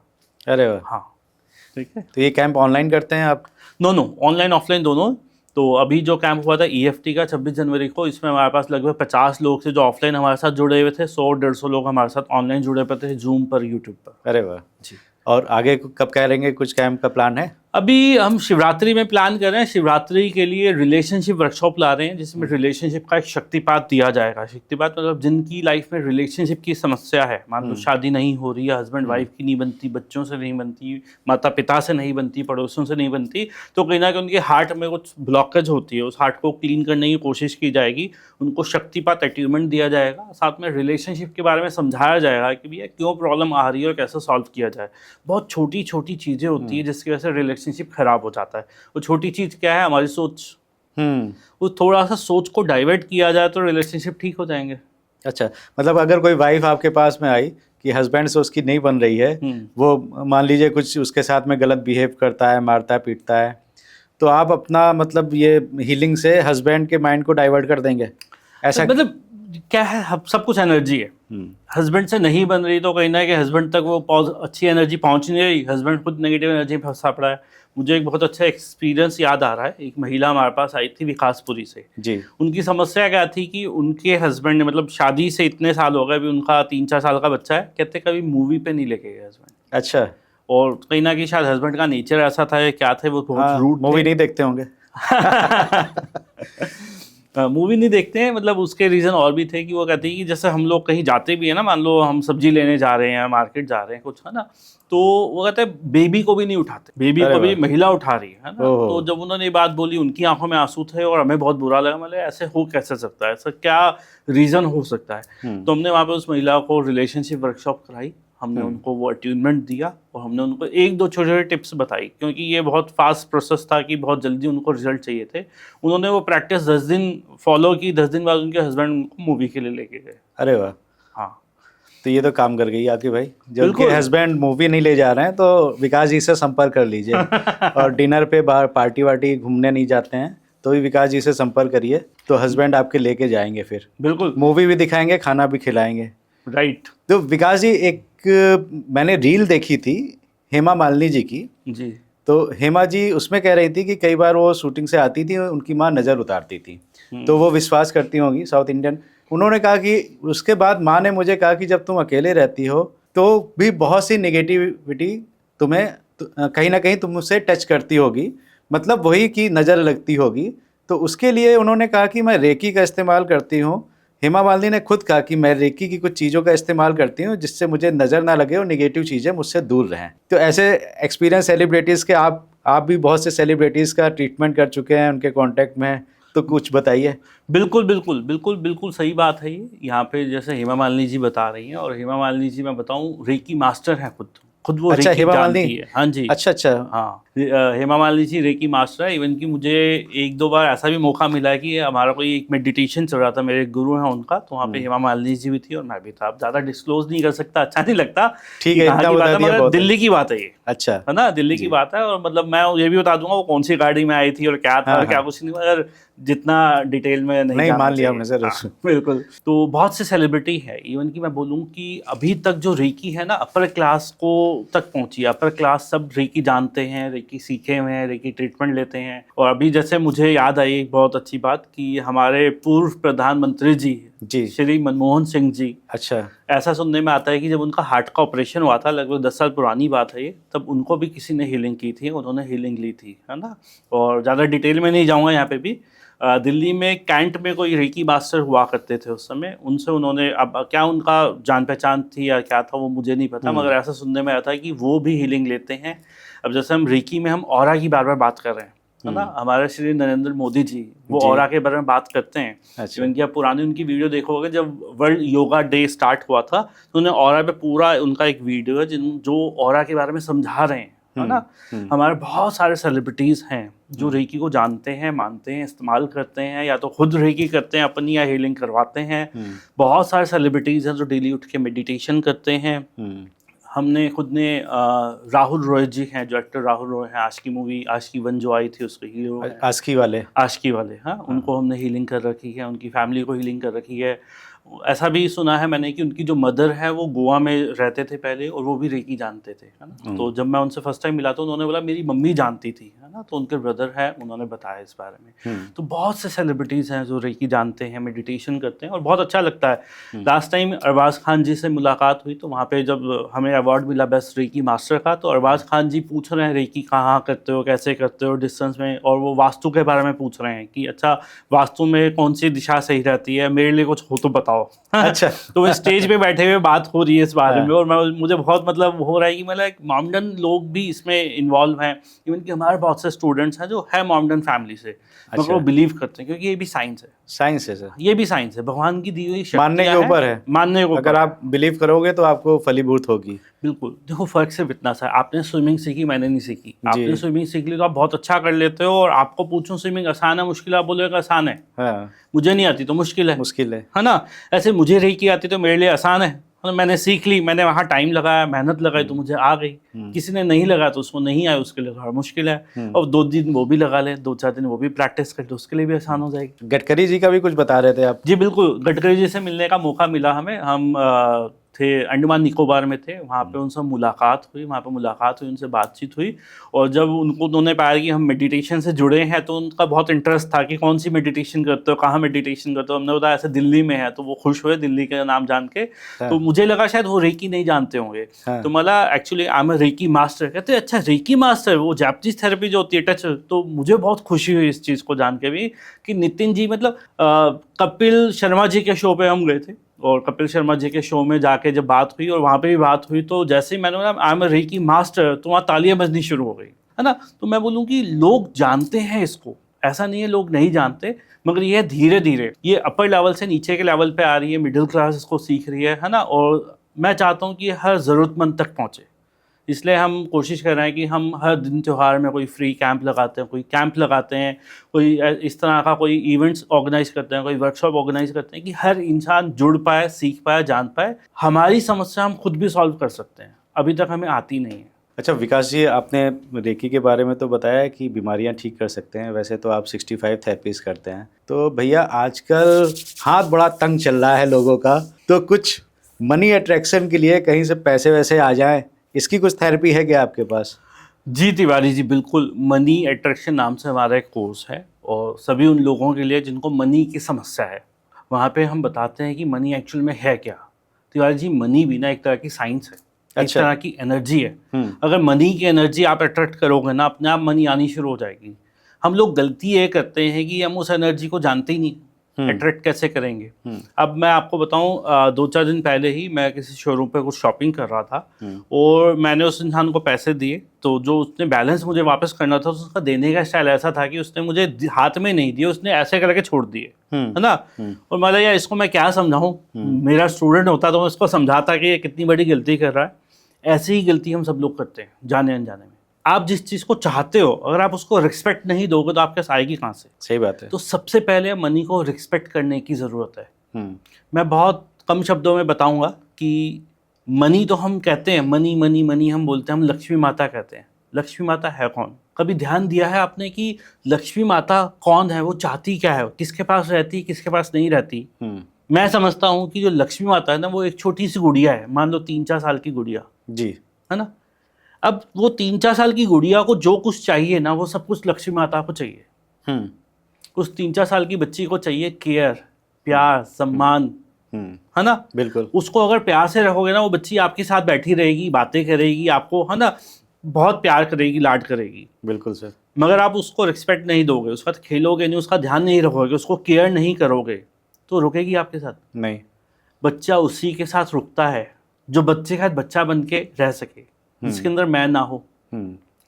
अरे वाह। हाँ, ठीक है। तो ये कैंप ऑनलाइन करते हैं आप? दोनों, ऑनलाइन ऑफलाइन दोनों। तो अभी जो कैंप हुआ था EFT का 26 जनवरी को, इसमें हमारे पास लगभग 50 लोग थे जो ऑफलाइन हमारे साथ जुड़े हुए थे, 100-150 लोग हमारे साथ ऑनलाइन जुड़े हुए थे, जूम पर, यूट्यूब पर। अरे वाह जी। और आगे कब करेंगे, कुछ कैंप का प्लान है? अभी हम शिवरात्रि में प्लान कर रहे हैं। शिवरात्रि के लिए रिलेशनशिप वर्कशॉप ला रहे हैं, जिसमें रिलेशनशिप का एक शक्तिपात दिया जाएगा। शक्तिपात मतलब जिनकी लाइफ में रिलेशनशिप की समस्या है, मान लो शादी नहीं हो रही है, हस्बैंड वाइफ की नहीं बनती, बच्चों से नहीं बनती, माता पिता से नहीं बनती, पड़ोसियों से नहीं बनती, तो कहीं ना कहीं उनके हार्ट में कुछ ब्लॉकेज होती है, उस हार्ट को क्लीन करने की कोशिश की जाएगी। उनको शक्तिपात अट्यूमेंट दिया जाएगा, साथ में रिलेशनशिप के बारे में समझाया जाएगा कि भैया क्यों प्रॉब्लम आ रही है और कैसे सॉल्व किया जाए। बहुत छोटी छोटी चीज़ें होती है जिसकी वजह से रिलेशनशिप खराब हो जाता है। वो छोटी चीज़ क्या है? हमारी सोच। वो थोड़ा सा सोच को डाइवर्ट किया जाए तो रिलेशनशिप ठीक हो जाएंगे। अच्छा, मतलब अगर कोई वाइफ आपके पास में आई कि हस्बैंड से उसकी नहीं बन रही है, वो मान लीजिए कुछ उसके साथ में गलत बिहेव करता है, मारता है, पीटता है, तो आप अपना मतलब ये हीलिंग से हस्बैंड के माइंड को डाइवर्ट कर देंगे, ऐसा? मतलब क्या है, सब कुछ एनर्जी है। हस्बैंड से नहीं बन रही तो कहीं ना कहीं हस्बैंड तक वो अच्छी एनर्जी पहुंच नहीं रही, हस्बैंड खुद नेगेटिव एनर्जी में फंसा पड़ा है। मुझे एक बहुत अच्छा एक्सपीरियंस याद आ रहा है। एक महिला हमारे पास आई थी विकासपुरी से जी। उनकी समस्या क्या थी कि उनके हस्बैंड ने, मतलब शादी से इतने साल हो गए, अभी उनका 3-4 साल का बच्चा है, कहते कभी मूवी पे नहीं लेके गए हस्बैंड। अच्छा। और कहीं ना कहीं शायद हस्बैंड का नेचर ऐसा था या क्या थे, वो बहुत रूड मूवी नहीं देखते होंगे। मूवी नहीं देखते हैं, मतलब उसके रीज़न और भी थे कि वो कहती है कि जैसे हम लोग कहीं जाते भी हैं ना, मान लो हम सब्जी लेने जा रहे हैं, मार्केट जा रहे हैं कुछ, है ना, तो वो कहते हैं बेबी को भी नहीं उठाते, बेबी को भी महिला उठा रही है ना। तो जब उन्होंने ये बात बोली, उनकी आंखों में आंसू थे और हमें बहुत बुरा लगा। मतलब ऐसे हो कैसे सकता है, ऐसा क्या रीज़न हो सकता है? तो हमने वहाँ पे उस महिला को रिलेशनशिप वर्कशॉप कराई, हमने उनको वो अट्यूनमेंट दिया और हमने उनको 1-2 छोटे-छोटे टिप्स बताई, क्योंकि ये बहुत फास्ट प्रोसेस था कि बहुत जल्दी उनको रिजल्ट चाहिए थे। उन्होंने वो प्रैक्टिस 10 दिन फॉलो की, 10 दिन बाद उनके हस्बैंड उनको मूवी के लिए लेके गए। अरे वाह। हाँ, तो ये तो काम कर गई आपकी भाई। जब उनके हस्बैंड मूवी नहीं ले जा रहे हैं तो विकास जी से संपर्क कर लीजिए। और डिनर पे बाहर पार्टी वार्टी घूमने नहीं जाते हैं तो भी विकास जी से संपर्क करिए, तो हस्बैंड आपके लेके जाएंगे, फिर बिल्कुल मूवी भी दिखाएंगे, खाना भी खिलाएंगे। राइट। तो विकास जी, एक मैंने रील देखी थी हेमा मालिनी जी की जी। तो हेमा जी उसमें कह रही थी कि कई बार वो शूटिंग से आती थी, उनकी माँ नज़र उतारती थी, तो वो विश्वास करती होंगी, साउथ इंडियन। उन्होंने कहा कि उसके बाद माँ ने मुझे कहा कि जब तुम अकेले रहती हो तो भी बहुत सी नेगेटिविटी तुम्हें कहीं ना कहीं तुमसे टच करती होगी, मतलब वही की नज़र लगती होगी। तो उसके लिए उन्होंने कहा कि मैं रेकी का इस्तेमाल करती हूँ। हेमा मालिनी ने खुद कहा कि मैं रेकी की कुछ चीज़ों का इस्तेमाल करती हूँ जिससे मुझे नज़र ना लगे और नेगेटिव चीज़ें मुझसे दूर रहें। तो ऐसे एक्सपीरियंस सेलिब्रिटीज़ के आप भी बहुत से सेलिब्रिटीज़ का ट्रीटमेंट कर चुके हैं, उनके कांटेक्ट में, तो कुछ बताइए। बिल्कुल बिल्कुल बिल्कुल बिल्कुल सही बात है ये। यहाँ पे जैसे हेमा मालिनी जी बता रही हैं, और हेमा मालिनी जी मैं बताऊँ रेकी मास्टर हैं खुद वो। अच्छा, रेकी हेमा जानती मालिनी। है। हाँ जी। अच्छा। हाँ, हेमा मालिनी जी रेकी मास्टर है। इवन कि मुझे एक दो बार ऐसा भी मौका मिला है कि हमारा कोई एक मेडिटेशन चल रहा था, मेरे गुरु हैं उनका, तो वहाँ पे हेमा मालिनी जी भी थी और मैं भी था। अब ज़्यादा डिस्क्लोज नहीं कर सकता, अच्छा नहीं लगता ठीक कि है, कहाँ इतना की बात बता है, दिया मगर बहुत है। दिल्ली की बात है ये, अच्छा, है ना, दिल्ली की बात है। और मतलब मैं ये भी बता दूंगा वो कौन सी गाड़ी में आई थी और क्या था हाँ, और क्या हाँ। कुछ नहीं, मगर जितना डिटेल में नहीं नहीं, जाना मान लिया चाहिए। हमने सर। हाँ, बिल्कुल। तो बहुत से सेलिब्रिटी है, इवन कि मैं बोलूँ कि अभी तक जो रेकी है ना अपर क्लास को तक पहुंची है। अपर क्लास सब रेकी जानते हैं, रेकी सीखे हुए हैं, रेकी ट्रीटमेंट लेते हैं। और अभी जैसे मुझे याद आई एक बहुत अच्छी बात कि हमारे पूर्व प्रधानमंत्री जी। श्री मनमोहन सिंह जी, अच्छा। ऐसा सुनने में आता है कि जब उनका हार्ट का ऑपरेशन हुआ था, लगभग 10 साल पुरानी बात है ये, तब उनको भी किसी ने हीलिंग की थी, उन्होंने हीलिंग ली थी, है ना। और ज़्यादा डिटेल में नहीं जाऊँगा यहाँ पे भी। दिल्ली में कैंट में कोई रेकी मास्टर हुआ करते थे उस समय, उनसे उन्होंने, अब क्या उनका जान पहचान थी या क्या था वो मुझे नहीं पता, मगर ऐसा सुनने में आता है कि वो भी हीलिंग लेते हैं। अब जैसे हम रेकी में हम ऑरा की बार बार बात कर रहे हैं, है ना, हमारे श्री नरेंद्र मोदी जी वो जी। ऑरा के बारे में बात करते हैं। अच्छा। इवन कि आप पुरानी उनकी वीडियो देखोगे, जब वर्ल्ड योगा डे स्टार्ट हुआ था तो उन्हें ऑरा पे पूरा उनका एक वीडियो है जो ऑरा के बारे में समझा रहे हैं, है ना। हमारे बहुत सारे सेलिब्रिटीज़ हैं जो रेकी को जानते हैं, मानते हैं, इस्तेमाल करते हैं, या तो खुद रेकी करते हैं अपनी या हीलिंग करवाते हैं। बहुत सारे सेलिब्रिटीज़ हैं जो डेली उठ के मेडिटेशन करते हैं। हमने खुद ने राहुल रॉय जी हैं, जो एक्टर राहुल रॉय हैं, आशिकी मूवी आशिकी 1 जो आई थी उसके हीरो हैं। आस्की वाले। हाँ, उनको हमने हीलिंग कर रखी है, उनकी फैमिली को हीलिंग कर रखी है। ऐसा भी सुना है मैंने कि उनकी जो मदर है वो गोवा में रहते थे पहले और वो भी रेकी जानते थे, है ना। तो जब मैं उनसे फर्स्ट टाइम मिला तो उन्होंने बोला मेरी मम्मी जानती थी, है ना, तो उनके ब्रदर है, उन्होंने बताया इस बारे में। तो बहुत से सेलिब्रिटीज़ हैं जो रेकी जानते हैं, मेडिटेशन करते हैं और बहुत अच्छा लगता है। लास्ट टाइम अरबाज खान जी से मुलाकात हुई तो वहाँ पे जब हमें अवार्ड मिला बेस्ट रेकी मास्टर का, तो अरबाज खान जी पूछ रहे हैं रेकी कहाँ करते हो, कैसे करते हो, डिस्टेंस में, और वो वास्तु के बारे में पूछ रहे हैं कि अच्छा वास्तु में कौन सी दिशा सही रहती है, मेरे लिए कुछ हो तो बताओ। अच्छा। तो वो स्टेज पे बैठे हुए बात हो रही है इस बारे में, और मुझे बहुत मतलब हो रहा है कि मतलब मॉमडन लोग भी इसमें इन्वॉल्व हैं। इवन कि हमारे बहुत से स्टूडेंट्स हैं जो है मॉमडन फैमिली से, मगर वो बिलीव करते हैं, क्योंकि ये भी साइंस है। साइंस है सर, ये भी साइंस है, भगवान की दी हुई मानने के ऊपर है। मानने के ऊपर, अगर आप बिलीव करोगे तो आपको फलीभूत होगी। बिल्कुल। देखो फर्क सिर्फ इतना सा, आपने स्विमिंग सीखी, मैंने नहीं सीखी। आपने स्विमिंग सीख ली तो आप बहुत अच्छा कर लेते हो, और आपको पूछूं स्विमिंग आसान है मुश्किल है, आप बोलोगे आसान है। हाँ। मुझे नहीं आती तो मुश्किल है ना। ऐसे मुझे रेकी आती तो मेरे लिए आसान है, मैंने सीख ली, मैंने वहाँ टाइम लगाया, मेहनत लगाई तो मुझे आ गई। किसी ने नहीं लगाया तो उसको नहीं आया, उसके लिए थोड़ा मुश्किल है। और 2 दिन वो भी लगा ले, 2-4 दिन वो भी प्रैक्टिस कर ले, उसके लिए भी आसान हो जाएगी। गडकरी जी का भी कुछ बता रहे थे आप? जी बिल्कुल, गडकरी जी से मिलने का मौका मिला हमें। हम थे अंडमान निकोबार में थे, वहाँ पे उनसे मुलाकात हुई, उनसे बातचीत हुई। और जब उन्होंने पाया कि हम मेडिटेशन से जुड़े हैं तो उनका बहुत इंटरेस्ट था कि कौन सी मेडिटेशन करते हो, कहाँ मेडिटेशन करते हो। हमने बताया ऐसे दिल्ली में है, तो वो खुश हुए दिल्ली का नाम जान के। तो मुझे लगा शायद वो रेकी नहीं जानते होंगे। तो मला actually I am a reiki master. कहते अच्छा रेकी मास्टर, वो जापानीज थेरेपी जो होती है टच। तो मुझे बहुत खुशी हुई इस चीज़ को जान के भी कि नितिन जी, मतलब कपिल शर्मा जी के शो पे हम गए थे, और कपिल शर्मा जी के शो में जाके जब बात हुई और वहाँ पे भी बात हुई, तो जैसे ही मैंने बोला I am a reiki master, तो वहाँ तालियां बजनी शुरू हो गई, है ना। तो मैं बोलूँ कि लोग जानते हैं इसको, ऐसा नहीं है लोग नहीं जानते, मगर ये धीरे धीरे ये अपर लेवल से नीचे के लेवल पे आ रही है, मिडिल क्लास इसको सीख रही है ना। और मैं चाहता हूँ कि हर ज़रूरतमंद तक पहुँचे, इसलिए हम कोशिश कर रहे हैं कि हम हर दिन त्यौहार में कोई फ्री कैंप लगाते हैं, कोई कैंप लगाते हैं, कोई इस तरह का कोई इवेंट्स ऑर्गेनाइज करते हैं, कोई वर्कशॉप ऑर्गेनाइज करते हैं कि हर इंसान जुड़ पाए, सीख पाए, जान पाए। हमारी समस्या हम खुद भी सॉल्व कर सकते हैं, अभी तक हमें आती नहीं है। अच्छा विकास जी, आपने रेकी के बारे में तो बताया कि बीमारियां ठीक कर सकते हैं, वैसे तो आप 65 थेरेपीज करते हैं। तो भैया आजकल हाथ बड़ा तंग चल रहा है लोगों का, तो कुछ मनी अट्रैक्शन के लिए कहीं से पैसे वैसे आ जाएं, इसकी कुछ थेरेपी है क्या आपके पास? जी तिवारी जी, बिल्कुल। मनी अट्रैक्शन नाम से हमारा एक कोर्स है, और सभी उन लोगों के लिए जिनको मनी की समस्या है, वहाँ पे हम बताते हैं कि मनी एक्चुअल में है क्या। तिवारी जी, मनी भी ना एक तरह की साइंस है, एक तरह की एनर्जी है। अगर मनी की एनर्जी आप अट्रैक्ट करोगे ना, अपने आप मनी आनी शुरू हो जाएगी। हम लोग गलती ये करते हैं कि हम उस एनर्जी को जानते ही नहीं, अट्रैक्ट कैसे करेंगे। अब मैं आपको बताऊं, 2-4 दिन पहले ही मैं किसी शोरूम पे कुछ शॉपिंग कर रहा था, और मैंने उस इंसान को पैसे दिए, तो जो उसने बैलेंस मुझे वापस करना था, उसका देने का स्टाइल ऐसा था कि उसने मुझे हाथ में नहीं दिए, उसने ऐसे करके छोड़ दिए, है ना। और मतलब यार इसको मैं क्या समझाऊं, मेरा स्टूडेंट होता तो मैं उसको समझाता कि ये कितनी बड़ी गलती कर रहा है। ऐसी ही गलती हम सब लोग करते हैं, जाने अनजाने में। आप जिस चीज़ को चाहते हो अगर आप उसको रिस्पेक्ट नहीं दोगे तो आपके पास आएगी कहाँ से? सही बात है। तो सबसे पहले मनी को रिस्पेक्ट करने की ज़रूरत है। हम्म, मैं बहुत कम शब्दों में बताऊंगा कि मनी तो हम कहते हैं, मनी मनी मनी हम बोलते हैं, हम लक्ष्मी माता कहते हैं। लक्ष्मी माता है कौन? कभी ध्यान दिया है आपने कि लक्ष्मी माता कौन है, वो चाहती क्या है, किसके पास रहती, किसके पास नहीं रहती? मैं समझता हूँ कि जो लक्ष्मी माता है ना, वो एक छोटी सी गुड़िया है, मान लो 3-4 साल की गुड़िया, जी। है ना। अब वो 3-4 साल की गुड़िया को जो कुछ चाहिए ना, वो सब कुछ लक्ष्मी माता को चाहिए। हम्म, उस 3-4 साल की बच्ची को चाहिए केयर, प्यार, सम्मान, है ना। बिल्कुल। उसको अगर प्यार से रखोगे ना, वो बच्ची आपके साथ बैठी रहेगी, बातें करेगी, आपको, है ना, बहुत प्यार करेगी, लाड करेगी। बिल्कुल सर। मगर आप उसको रिस्पेक्ट नहीं दोगे, उसके साथ खेलोगे नहीं, उसका ध्यान नहीं रखोगे, उसको केयर नहीं करोगे, तो रुकेगी आपके साथ? नहीं। बच्चा उसी के साथ रुकता है जो बच्चे का बच्चा बन के रह सके, जिसके अंदर मैं ना हो,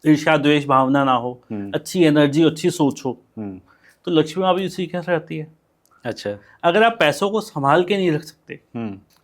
ईर्ष्या द्वेष भावना ना हो, अच्छी एनर्जी, अच्छी सोच हो। तो लक्ष्मी माँ भी उसी के साथ रहती है। अच्छा। अगर आप पैसों को संभाल के नहीं रख सकते,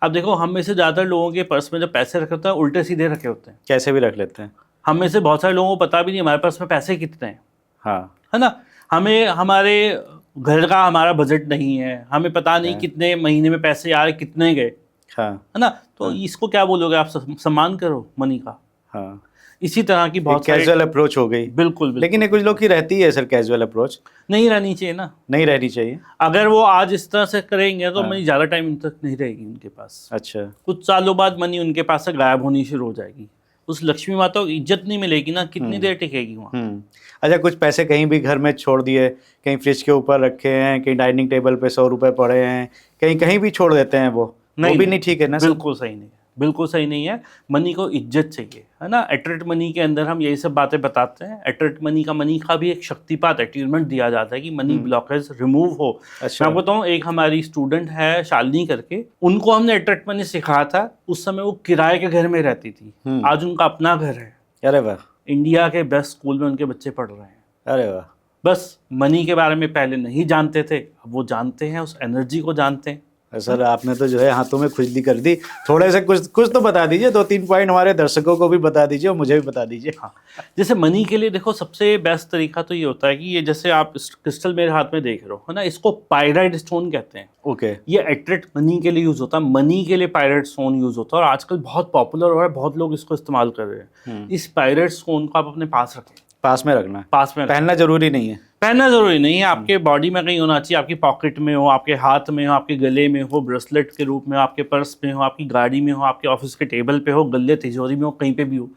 अब देखो, हम में से ज़्यादातर लोगों के पर्स में जब पैसे रखे होते हैं उल्टे सीधे रखे होते हैं, कैसे भी रख लेते हैं। हम में से बहुत सारे लोगों को पता भी नहीं हमारे पर्स में पैसे कितने हैं, हाँ। है ना। हमें हमारे घर का हमारा बजट नहीं है, हमें पता नहीं कितने महीने में पैसे आ रहे, कितने गए, हाँ। है ना। तो इसको क्या बोलोगे आप? सम्मान करो मनी का। हाँ। इसी तरह की बहुत कैजुअल अप्रोच हो गई। बिल्कुल। लेकिन ये कुछ लोग की रहती है सर कैजुअल अप्रोच, नहीं रहनी चाहिए ना, नहीं रहनी चाहिए। अगर वो आज इस तरह से करेंगे तो मनी ज़्यादा टाइम तक नहीं रहेगी उनके पास। अच्छा। कुछ सालों बाद मनी उनके पास से गायब होनी शुरू हो जाएगी, उस लक्ष्मी माता को इज्जत नहीं मिलेगी ना, कितनी देर टिकेगी वहाँ। अच्छा, कुछ पैसे कहीं भी घर में छोड़ दिए, कहीं फ्रिज के ऊपर रखे हैं, कहीं डाइनिंग टेबल पे 100 रुपए पड़े हैं, कहीं कहीं भी छोड़ देते हैं, वो भी नहीं ठीक है ना सर? बिल्कुल सही नहीं है, बिल्कुल सही नहीं है। मनी को इज्जत चाहिए, है ना। अट्रैक्ट मनी के अंदर हम यही सब बातें बताते हैं। अट्रैक्ट मनी का भी एक शक्तिपात अट्यूनमेंट दिया जाता है कि मनी ब्लॉकेज रिमूव हो। अच्छा। मैं बताऊँ, एक हमारी स्टूडेंट है शालिनी करके, उनको हमने अट्रैक्ट मनी सिखाया था। उस समय वो किराए के घर में रहती थी, आज उनका अपना घर है। अरे वाह। इंडिया के बेस्ट स्कूल में उनके बच्चे पढ़ रहे हैं। अरे वाह। बस मनी के बारे में पहले नहीं जानते थे, अब वो जानते हैं, उस एनर्जी को जानते हैं। सर आपने तो जो है हाथों में खुजली कर दी। थोड़े से कुछ तो बता दीजिए, 2-3 पॉइंट हमारे दर्शकों को भी बता दीजिए और मुझे भी बता दीजिए। हाँ, जैसे मनी के लिए देखो, सबसे बेस्ट तरीका तो ये होता है कि ये जैसे आप क्रिस्टल मेरे हाथ में देख रहे हो, है ना, इसको पायराइट स्टोन कहते हैं। ओके। ये अट्रैक्ट मनी के लिए यूज होता है, मनी के लिए पायराइट स्टोन यूज होता है, और आजकल बहुत पॉपुलर हो रहा है, बहुत लोग इसको इस्तेमाल कर रहे हैं। इस पायराइट स्टोन को आप अपने पास रखें। पास में रखना है? पास में पहनना जरूरी नहीं है? पहनना जरूरी नहीं है, आपके बॉडी में कहीं होना चाहिए, आपकी पॉकेट में हो, आपके हाथ में हो, आपके गले में हो, ब्रेसलेट के रूप में, आपके पर्स में हो, आपकी गाड़ी में हो, आपके ऑफिस के टेबल पे हो, गले तिजोरी में हो, कहीं पे भी हो।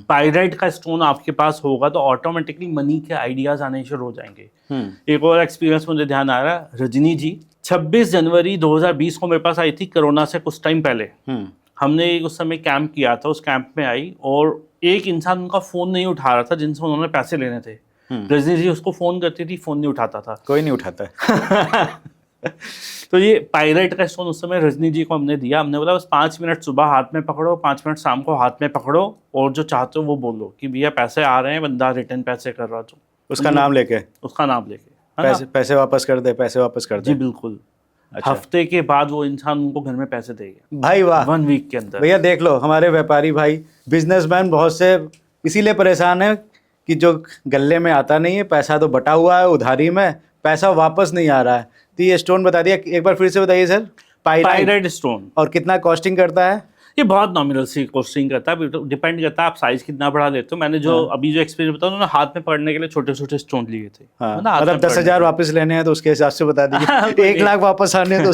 पायराइट का स्टोन आपके पास होगा तो ऑटोमेटिकली मनी के आइडियाज आने शुरू हो जाएंगे। एक और एक्सपीरियंस मुझे ध्यान आ रहा है, रजनी जी 26 जनवरी 2020 को मेरे पास आई थी, कोरोना से कुछ टाइम पहले। हमने उस समय कैंप किया था, उस कैंप में आई और एक इंसान उनका फोन नहीं उठा रहा था जिनसे उन्होंने पैसे लेने थे। रजनी जी उसको फोन करती थी, फोन नहीं उठाता था। कोई नहीं उठाता है। तो ये पायराइट का स्टोन उस समय रजनी जी को हमने दिया। हमने बोला बस 5 मिनट सुबह हाथ में पकड़ो, 5 मिनट शाम को हाथ में पकड़ो, और जो चाहते हो वो बोलो कि भैया पैसे आ रहे हैं, बंदा रिटर्न पैसे कर रहा हो, उसका नाम लेके, उसका नाम लेके पैसे वापस कर दे, पैसे वापस कर दे। जी बिल्कुल। अच्छा। हफ्ते के बाद वो इंसान उनको घर में पैसे देगा भाई। वाह। 1 वीक के अंदर। भैया देख लो, हमारे व्यापारी भाई, बिजनेसमैन बहुत से इसीलिए परेशान है कि जो गले में आता नहीं है, पैसा तो बटा हुआ है उधारी में, पैसा वापस नहीं आ रहा है। तो ये स्टोन बता दिया, एक बार फिर से बताइए सर। Pyrite stone. और कितना कॉस्टिंग करता है? ये बहुत नॉमिनल सी कॉस्टिंग करता है, डिपेंड करता है आप साइज कितना बड़ा लेते हो। मैंने जो अभी जो एक्सपीरियंस बताया, उन्होंने हाथ में पकड़ने के लिए छोटे छोटे स्टोन लिए थे। मतलब 10,000 वापस लेने हैं तो उसके हिसाब से बता दीजिए। 1 लाख वापस आने हैं तो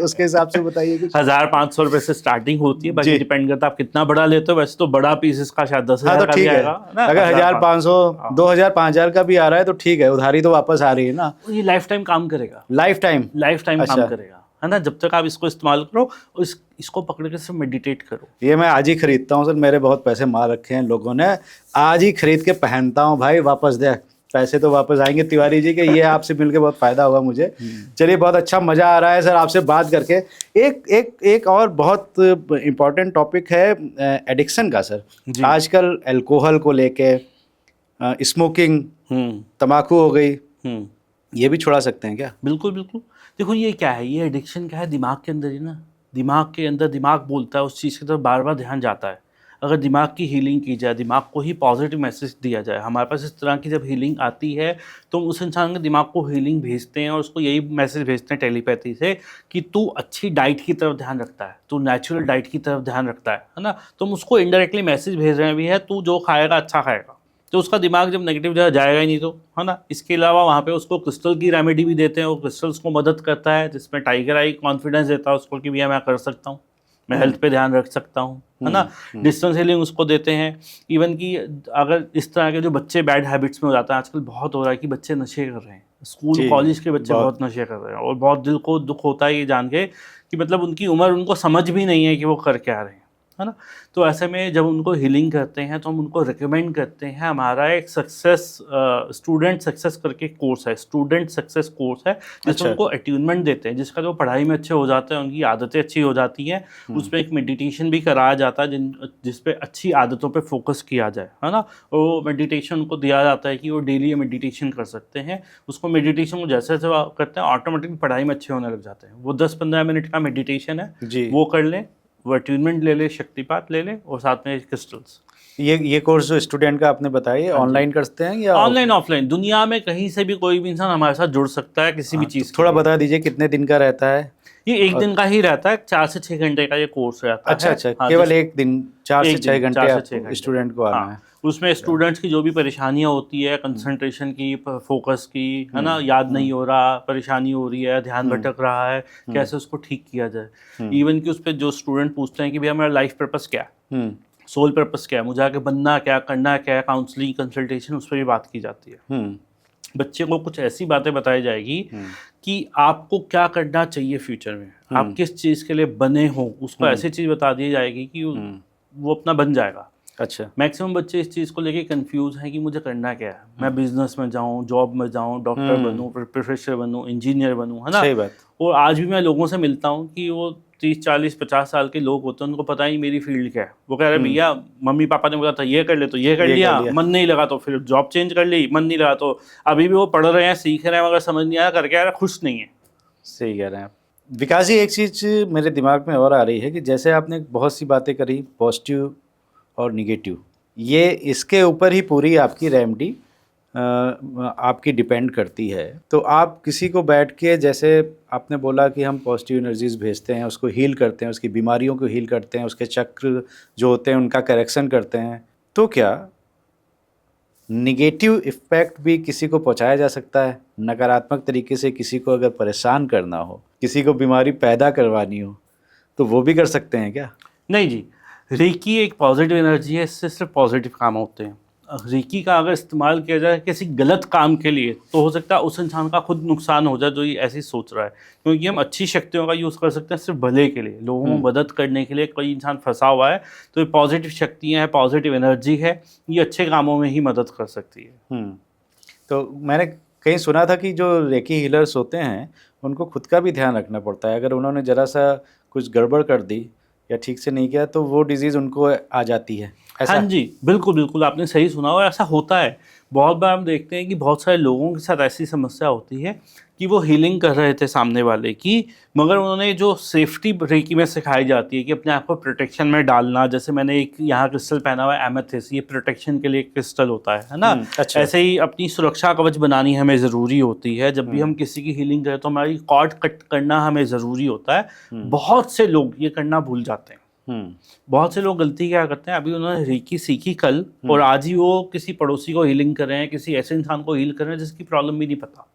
उसके हिसाब से बताइए। 1,500 रुपए से स्टार्टिंग होती है, बाकी डिपेंड करता है आप कितना बड़ा लेते हो। वैसे तो बड़ा पीस इसका शायद 10,000 का भी आएगा। अगर 1,500, 2,000, 5,000 का भी आ रहा है तो ठीक है, उधारी तो वापस आ रही है ना। ये लाइफ टाइम काम करेगा, लाइफ टाइम काम करेगा, है ना। जब तक आप इसको इस्तेमाल करो और इसको पकड़ के सिर्फ मेडिटेट करो। ये मैं आज ही खरीदता हूँ सर, मेरे बहुत पैसे मार रखे हैं लोगों ने, आज ही खरीद के पहनता हूँ भाई। वापस दे, पैसे तो वापस आएंगे तिवारी जी के। ये आपसे मिलके बहुत फायदा हुआ मुझे। चलिए, बहुत अच्छा मजा आ रहा है सर आपसे बात करके। एक और बहुत इम्पोर्टेंट टॉपिक है एडिक्शन का सर। आजकल अल्कोहल को लेके, स्मोकिंग, तम्बाकू हो गई, ये भी छुड़ा सकते हैं क्या? बिल्कुल बिल्कुल। देखो ये क्या है, ये एडिक्शन क्या है, दिमाग के अंदर ही ना, दिमाग के अंदर दिमाग बोलता है, उस चीज़ की तरफ बार बार ध्यान जाता है। अगर दिमाग की हीलिंग की जाए, दिमाग को ही पॉजिटिव मैसेज दिया जाए, हमारे पास इस तरह की जब हीलिंग आती है तो उस इंसान के दिमाग को हीलिंग भेजते हैं और उसको यही मैसेज भेजते हैं टेलीपैथी से कि तू अच्छी डाइट की तरफ ध्यान रखता है, तू नेचुरल डाइट की तरफ ध्यान रखता है ना। तो हम उसको इनडायरेक्टली मैसेज भेज रहे हैं भी है, तू जो खाएगा अच्छा खाएगा, तो उसका दिमाग जब नेगेटिव जगह जाएगा ही नहीं, तो है ना। इसके अलावा वहाँ पे उसको क्रिस्टल की रेमेडी भी देते हैं, वो क्रिस्टल्स को मदद करता है, जिसमें टाइगर आई कॉन्फिडेंस देता है उसको कि भैया मैं कर सकता हूँ, मैं हेल्थ पे ध्यान रख सकता हूँ, है ना। डिस्टेंस हीलिंग उसको देते हैं। इवन कि अगर इस तरह के जो बच्चे बैड हैबिट्स में हो जाते हैं, आजकल बहुत हो रहा है कि बच्चे नशे कर रहे हैं, स्कूल कॉलेज के बच्चे बहुत नशे कर रहे हैं, और बहुत दिल को दुख होता है ये जान के कि मतलब उनकी उम्र उनको समझ भी नहीं है कि वो कर क्या रहे हैं, है ना। तो ऐसे में जब उनको हीलिंग करते हैं तो हम उनको रिकमेंड करते हैं, हमारा एक स्टूडेंट सक्सेस करके कोर्स है, स्टूडेंट सक्सेस कोर्स है, जिसमें उनको अट्यूनमेंट देते हैं, जिसका जो पढ़ाई में अच्छे हो जाते हैं, उनकी आदतें अच्छी हो जाती हैं। उसमें एक मेडिटेशन भी कराया जाता है जिस पे अच्छी आदतों पे फोकस किया जाए, है ना। वो मेडिटेशन उनको दिया जाता है कि वो डेली मेडिटेशन कर सकते हैं। उसको मेडिटेशन को जैसे जैसे करते हैं ऑटोमेटिकली पढ़ाई में अच्छे होने लग जाते हैं। वो 10-15 मिनट का मेडिटेशन है, वो कर लें, वो अट्यूनमेंट ले ले, शक्तिपात ले ले, और साथ में क्रिस्टल्स। ये कोर्स जो स्टूडेंट का आपने बताया ऑनलाइन करते हैं या ऑनलाइन ऑफलाइन, दुनिया में कहीं से भी कोई भी इंसान हमारे साथ जुड़ सकता है किसी भी चीज़। थोड़ा बता दीजिए कितने दिन का रहता है? ये एक दिन का ही रहता है, 4 से 6 घंटे का ये कोर्स रहता है। अच्छा, केवल एक दिन 4 से 6 घंटे स्टूडेंट को आना है। उसमें स्टूडेंट्स की जो भी परेशानियां होती है, कंसंट्रेशन की, फोकस की, है ना, याद नहीं हो रहा, परेशानी हो रही है, ध्यान भटक रहा है, कैसे उसको ठीक किया जाए। इवन कि उस पर जो स्टूडेंट पूछते हैं कि भैया मेरा लाइफ पर्पस क्या है, सोल पर्पस क्या है, मुझे आगे बनना क्या, करना क्या है, काउंसलिंग कंसल्टेशन, उस पर भी बात की जाती है। बच्चे को कुछ ऐसी बातें बताई जाएगी कि आपको क्या करना चाहिए फ्यूचर में, आप किस चीज़ के लिए बने हो, उसको ऐसी चीज़ बता दी जाएगी कि वो अपना बन जाएगा। अच्छा, मैक्सिमम बच्चे इस चीज़ को लेके कंफ्यूज हैं कि मुझे करना क्या है, मैं बिजनेस में जाऊँ, जॉब में जाऊँ, डॉक्टर बनूँ, प्रोफेसर बनूँ, इंजीनियर बनूँ, है ना। सही बात। और आज भी मैं लोगों से मिलता हूँ कि वो 30, 40, 50 साल के लोग होते हैं, उनको पता ही मेरी फील्ड क्या है। वो कह रहे भैया मम्मी पापा ने बोला था ये कर ले तो ये कर लिया, मन नहीं लगा तो फिर जॉब चेंज कर ली, मन नहीं लगा तो अभी भी वो पढ़ रहे हैं, सीख रहे हैं, मगर समझ नहीं आया करके यार खुश नहीं है। सही कह रहे हैं आप। विकास जी, एक चीज़ मेरे दिमाग में और आ रही है कि जैसे आपने बहुत सी बातें करी पॉजिटिव और निगेटिव, ये इसके ऊपर ही पूरी आपकी रेमेडी आपकी डिपेंड करती है। तो आप किसी को बैठ के, जैसे आपने बोला कि हम पॉजिटिव एनर्जीज भेजते हैं, उसको हील करते हैं, उसकी बीमारियों को हील करते हैं, उसके चक्र जो होते हैं उनका करेक्शन करते हैं, तो क्या निगेटिव इफ़ेक्ट भी किसी को पहुंचाया जा सकता है? नकारात्मक तरीके से किसी को अगर परेशान करना हो, किसी को बीमारी पैदा करवानी हो, तो वो भी कर सकते हैं क्या? नहीं जी, रेकी एक पॉजिटिव एनर्जी है, इससे सिर्फ पॉजिटिव काम होते हैं। रेकी का अगर इस्तेमाल किया जाए किसी गलत काम के लिए तो हो सकता है उस इंसान का खुद नुकसान हो जाए जो ये ऐसे सोच रहा है, क्योंकि हम अच्छी शक्तियों का यूज़ कर सकते हैं सिर्फ भले के लिए, लोगों को मदद करने के लिए। कोई इंसान फंसा हुआ है तो ये पॉजिटिव शक्तियाँ हैं, पॉजिटिव एनर्जी है, ये अच्छे कामों में ही मदद कर सकती है। तो मैंने कहीं सुना था कि जो रेकी हीलर्स होते हैं उनको खुद का भी ध्यान रखना पड़ता है, अगर उन्होंने ज़रा सा कुछ गड़बड़ कर दी या ठीक से नहीं किया तो वो डिजीज़ उनको आ जाती है। ऐसा? हाँ जी, बिल्कुल बिल्कुल, आपने सही सुना, और ऐसा होता है। बहुत बार हम देखते हैं कि बहुत सारे लोगों के साथ ऐसी समस्या होती है कि वो हीलिंग कर रहे थे सामने वाले की, मगर उन्होंने जो सेफ्टी रेकी में सिखाई जाती है कि अपने आप को प्रोटेक्शन में डालना, जैसे मैंने एक यहाँ क्रिस्टल पहना हुआ है एमेथिस्ट, ये प्रोटेक्शन के लिए एक क्रिस्टल होता है ना। अच्छा। ऐसे ही अपनी सुरक्षा कवच बनानी हमें ज़रूरी होती है। जब भी हम किसी की हीलिंग करें तो हमारी कॉर्ड कट करना हमें ज़रूरी होता है। बहुत से लोग ये करना भूल जाते हैं। बहुत से लोग गलती क्या करते हैं, अभी उन्होंने रेकी सीखी कल और आज ही वो किसी पड़ोसी को हीलिंग कर रहे हैं, किसी ऐसे इंसान को हील कर रहे हैं जिसकी प्रॉब्लम भी नहीं पता।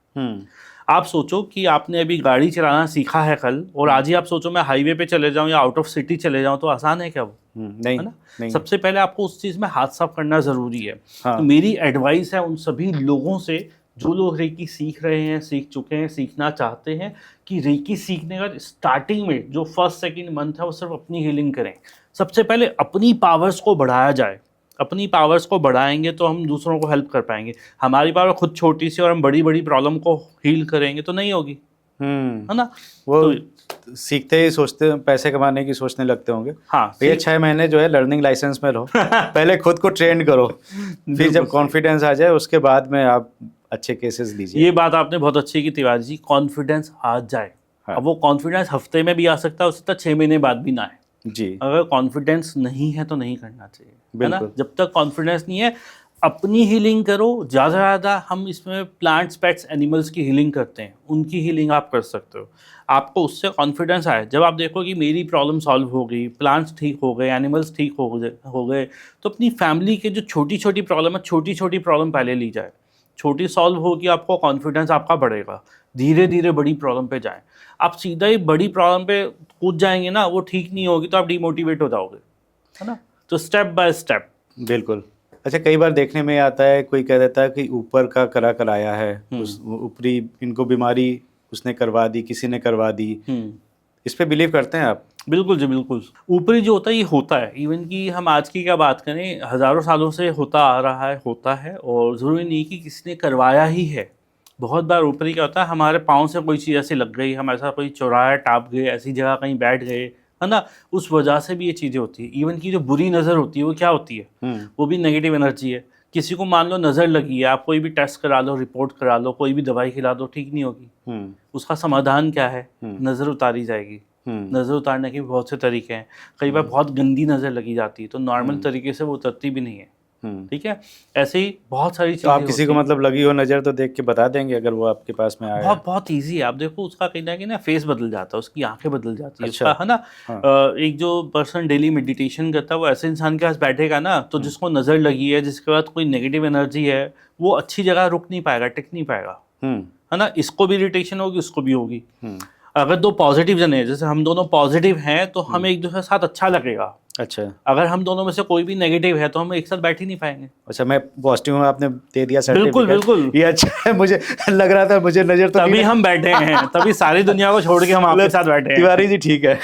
आप सोचो कि आपने अभी गाड़ी चलाना सीखा है कल, और आज ही आप सोचो मैं हाईवे पे चले जाऊं या आउट ऑफ सिटी चले जाऊं, तो आसान है क्या वो? नहीं, है ना। नहीं। सबसे पहले आपको उस चीज़ में हाथ साफ करना ज़रूरी है। हाँ। तो मेरी एडवाइस है उन सभी लोगों से जो लोग रेकी सीख रहे हैं, सीख चुके हैं, सीखना चाहते हैं, कि रेकी सीखने का स्टार्टिंग में जो फर्स्ट सेकंड मंथ है वो सिर्फ अपनी हीलिंग करें। सबसे पहले अपनी पावर्स को बढ़ाया जाए। अपनी पावर्स को बढ़ाएंगे तो हम दूसरों को हेल्प कर पाएंगे। हमारी पावर खुद छोटी सी और हम बड़ी बड़ी प्रॉब्लम को हील करेंगे तो नहीं होगी, है ना। वो तो सीखते ही सोचते पैसे कमाने की सोचने लगते होंगे। हाँ, ये 6 महीने जो है लर्निंग लाइसेंस में रहो पहले खुद को ट्रेन करो, फिर जब कॉन्फिडेंस आ जाए उसके बाद में आप अच्छे केसेस लीजिए। ये बात आपने बहुत अच्छी की तिवारी जी, कॉन्फिडेंस आ जाए। हाँ। अब वो कॉन्फिडेंस हफ्ते में भी आ सकता है, उससे 6 महीने बाद भी ना आए। जी अगर कॉन्फिडेंस नहीं है तो नहीं करना चाहिए, है ना। बिल्कुल। जब तक कॉन्फिडेंस नहीं है अपनी हीलिंग करो। ज़्यादा से ज़्यादा हम इसमें प्लांट्स, पेट्स, एनिमल्स की हीलिंग करते हैं, उनकी हीलिंग आप कर सकते हो। आपको उससे कॉन्फिडेंस आए, जब आप देखो कि मेरी प्रॉब्लम सॉल्व हो गई, प्लांट्स ठीक हो गए, एनिमल्स ठीक हो गए, तो अपनी फैमिली के जो छोटी छोटी प्रॉब्लम है, छोटी छोटी प्रॉब्लम पहले ली जाए। छोटी सॉल्व होगी, आपको कॉन्फिडेंस आपका बढ़ेगा। धीरे धीरे बड़ी प्रॉब्लम पे जाएं। आप सीधा ही बड़ी प्रॉब्लम पे कूद जाएंगे ना, वो ठीक नहीं होगी तो आप डिमोटिवेट हो जाओगे, है ना। तो स्टेप बाय स्टेप। बिल्कुल। अच्छा, कई बार देखने में आता है, कोई कह देता है कि ऊपर का करा कराया है, उस ऊपरी इनको बीमारी उसने करवा दी, किसी ने करवा दी। इस पे बिलीव करते हैं आप? बिल्कुल जी, बिल्कुल। ऊपरी जो होता है ये होता है, इवन कि हम आज की क्या बात करें, हज़ारों सालों से होता आ रहा है, होता है, और ज़रूरी नहीं कि किसी ने करवाया ही है। बहुत बार ऊपरी क्या होता है, हमारे पाँव से कोई चीज़ ऐसी लग गई, हम ऐसा कोई चौराहा टाप गए, ऐसी जगह कहीं बैठ गए, है ना, उस वजह से भी ये चीज़ें होती है। इवन की जो बुरी नज़र होती है वो क्या होती है, वो भी नेगेटिव एनर्जी है। किसी को मान लो नज़र लगी है, आप कोई भी टेस्ट करा लो, रिपोर्ट करा लो, कोई भी दवाई खिला दो, ठीक नहीं होगी। उसका समाधान क्या है, नज़र उतारी जाएगी। नज़र उतारने के भी बहुत से तरीके हैं। कई बार बहुत गंदी नज़र लगी जाती है तो नॉर्मल तरीके से वो उतरती भी नहीं है, ठीक है। ऐसे ही बहुत सारी तो चीज़ें आप किसी को मतलब लगी हो नज़र तो देख के बता देंगे अगर वो आपके पास में आया? बहुत बहुत ईजी है। आप देखो उसका कहीं ना फेस बदल जाता है, उसकी आंखें बदल जाती है, अच्छा। उसका, है ना। हाँ। एक जो पर्सन डेली मेडिटेशन करता है वो ऐसे इंसान के पास बैठेगा ना, तो जिसको नज़र लगी है, जिसके पास कोई नेगेटिव एनर्जी है, वो अच्छी जगह रुक नहीं पाएगा, टिक नहीं पाएगा, है ना। इसको भी इरिटेशन होगी, उसको भी होगी। अगर दो पॉजिटिव जने हैं, जैसे हम दोनों पॉजिटिव हैं, तो हमें एक दूसरे के साथ अच्छा लगेगा। अच्छा। अगर हम दोनों में से कोई भी नेगेटिव है तो हम एक साथ बैठ ही नहीं पाएंगे। अच्छा, मैं पॉजिटिव हूँ, आपने दे दिया बिल्कुल सर्टिफिकेट। बिल्कुल। ये अच्छा है, मुझे लग रहा था मुझे नज़र तो तभी नहीं हम बैठे हैं, तभी सारी दुनिया को छोड़ के हम आपके साथ बैठे हैं। तिवारी जी ठीक है।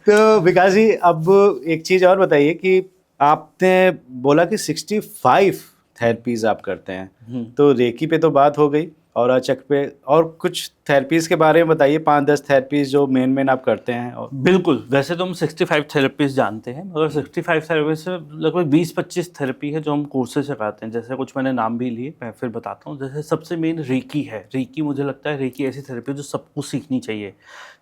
तो विकास जी, अब एक चीज़ और बताइए कि आपने बोला कि 65 थेरेपीज आप करते हैं, तो रेकी पे तो बात हो गई, और अचक पे और कुछ थेरेपीज के बारे में बताइए, 5-10 थेरेपीज जो मेन आप करते हैं। और बिल्कुल, वैसे तो हम 65 थेरेपीज जानते हैं, मगर 65 थेरेपी से लगभग 20-25 थेरेपी है जो हम कोर्सेज से कराते हैं। जैसे कुछ मैंने नाम भी लिए, मैं फिर बताता हूँ। जैसे सबसे मेन रेकी है। रेकी मुझे लगता है रेकी ऐसी थेरेपी जो सबको सीखनी चाहिए।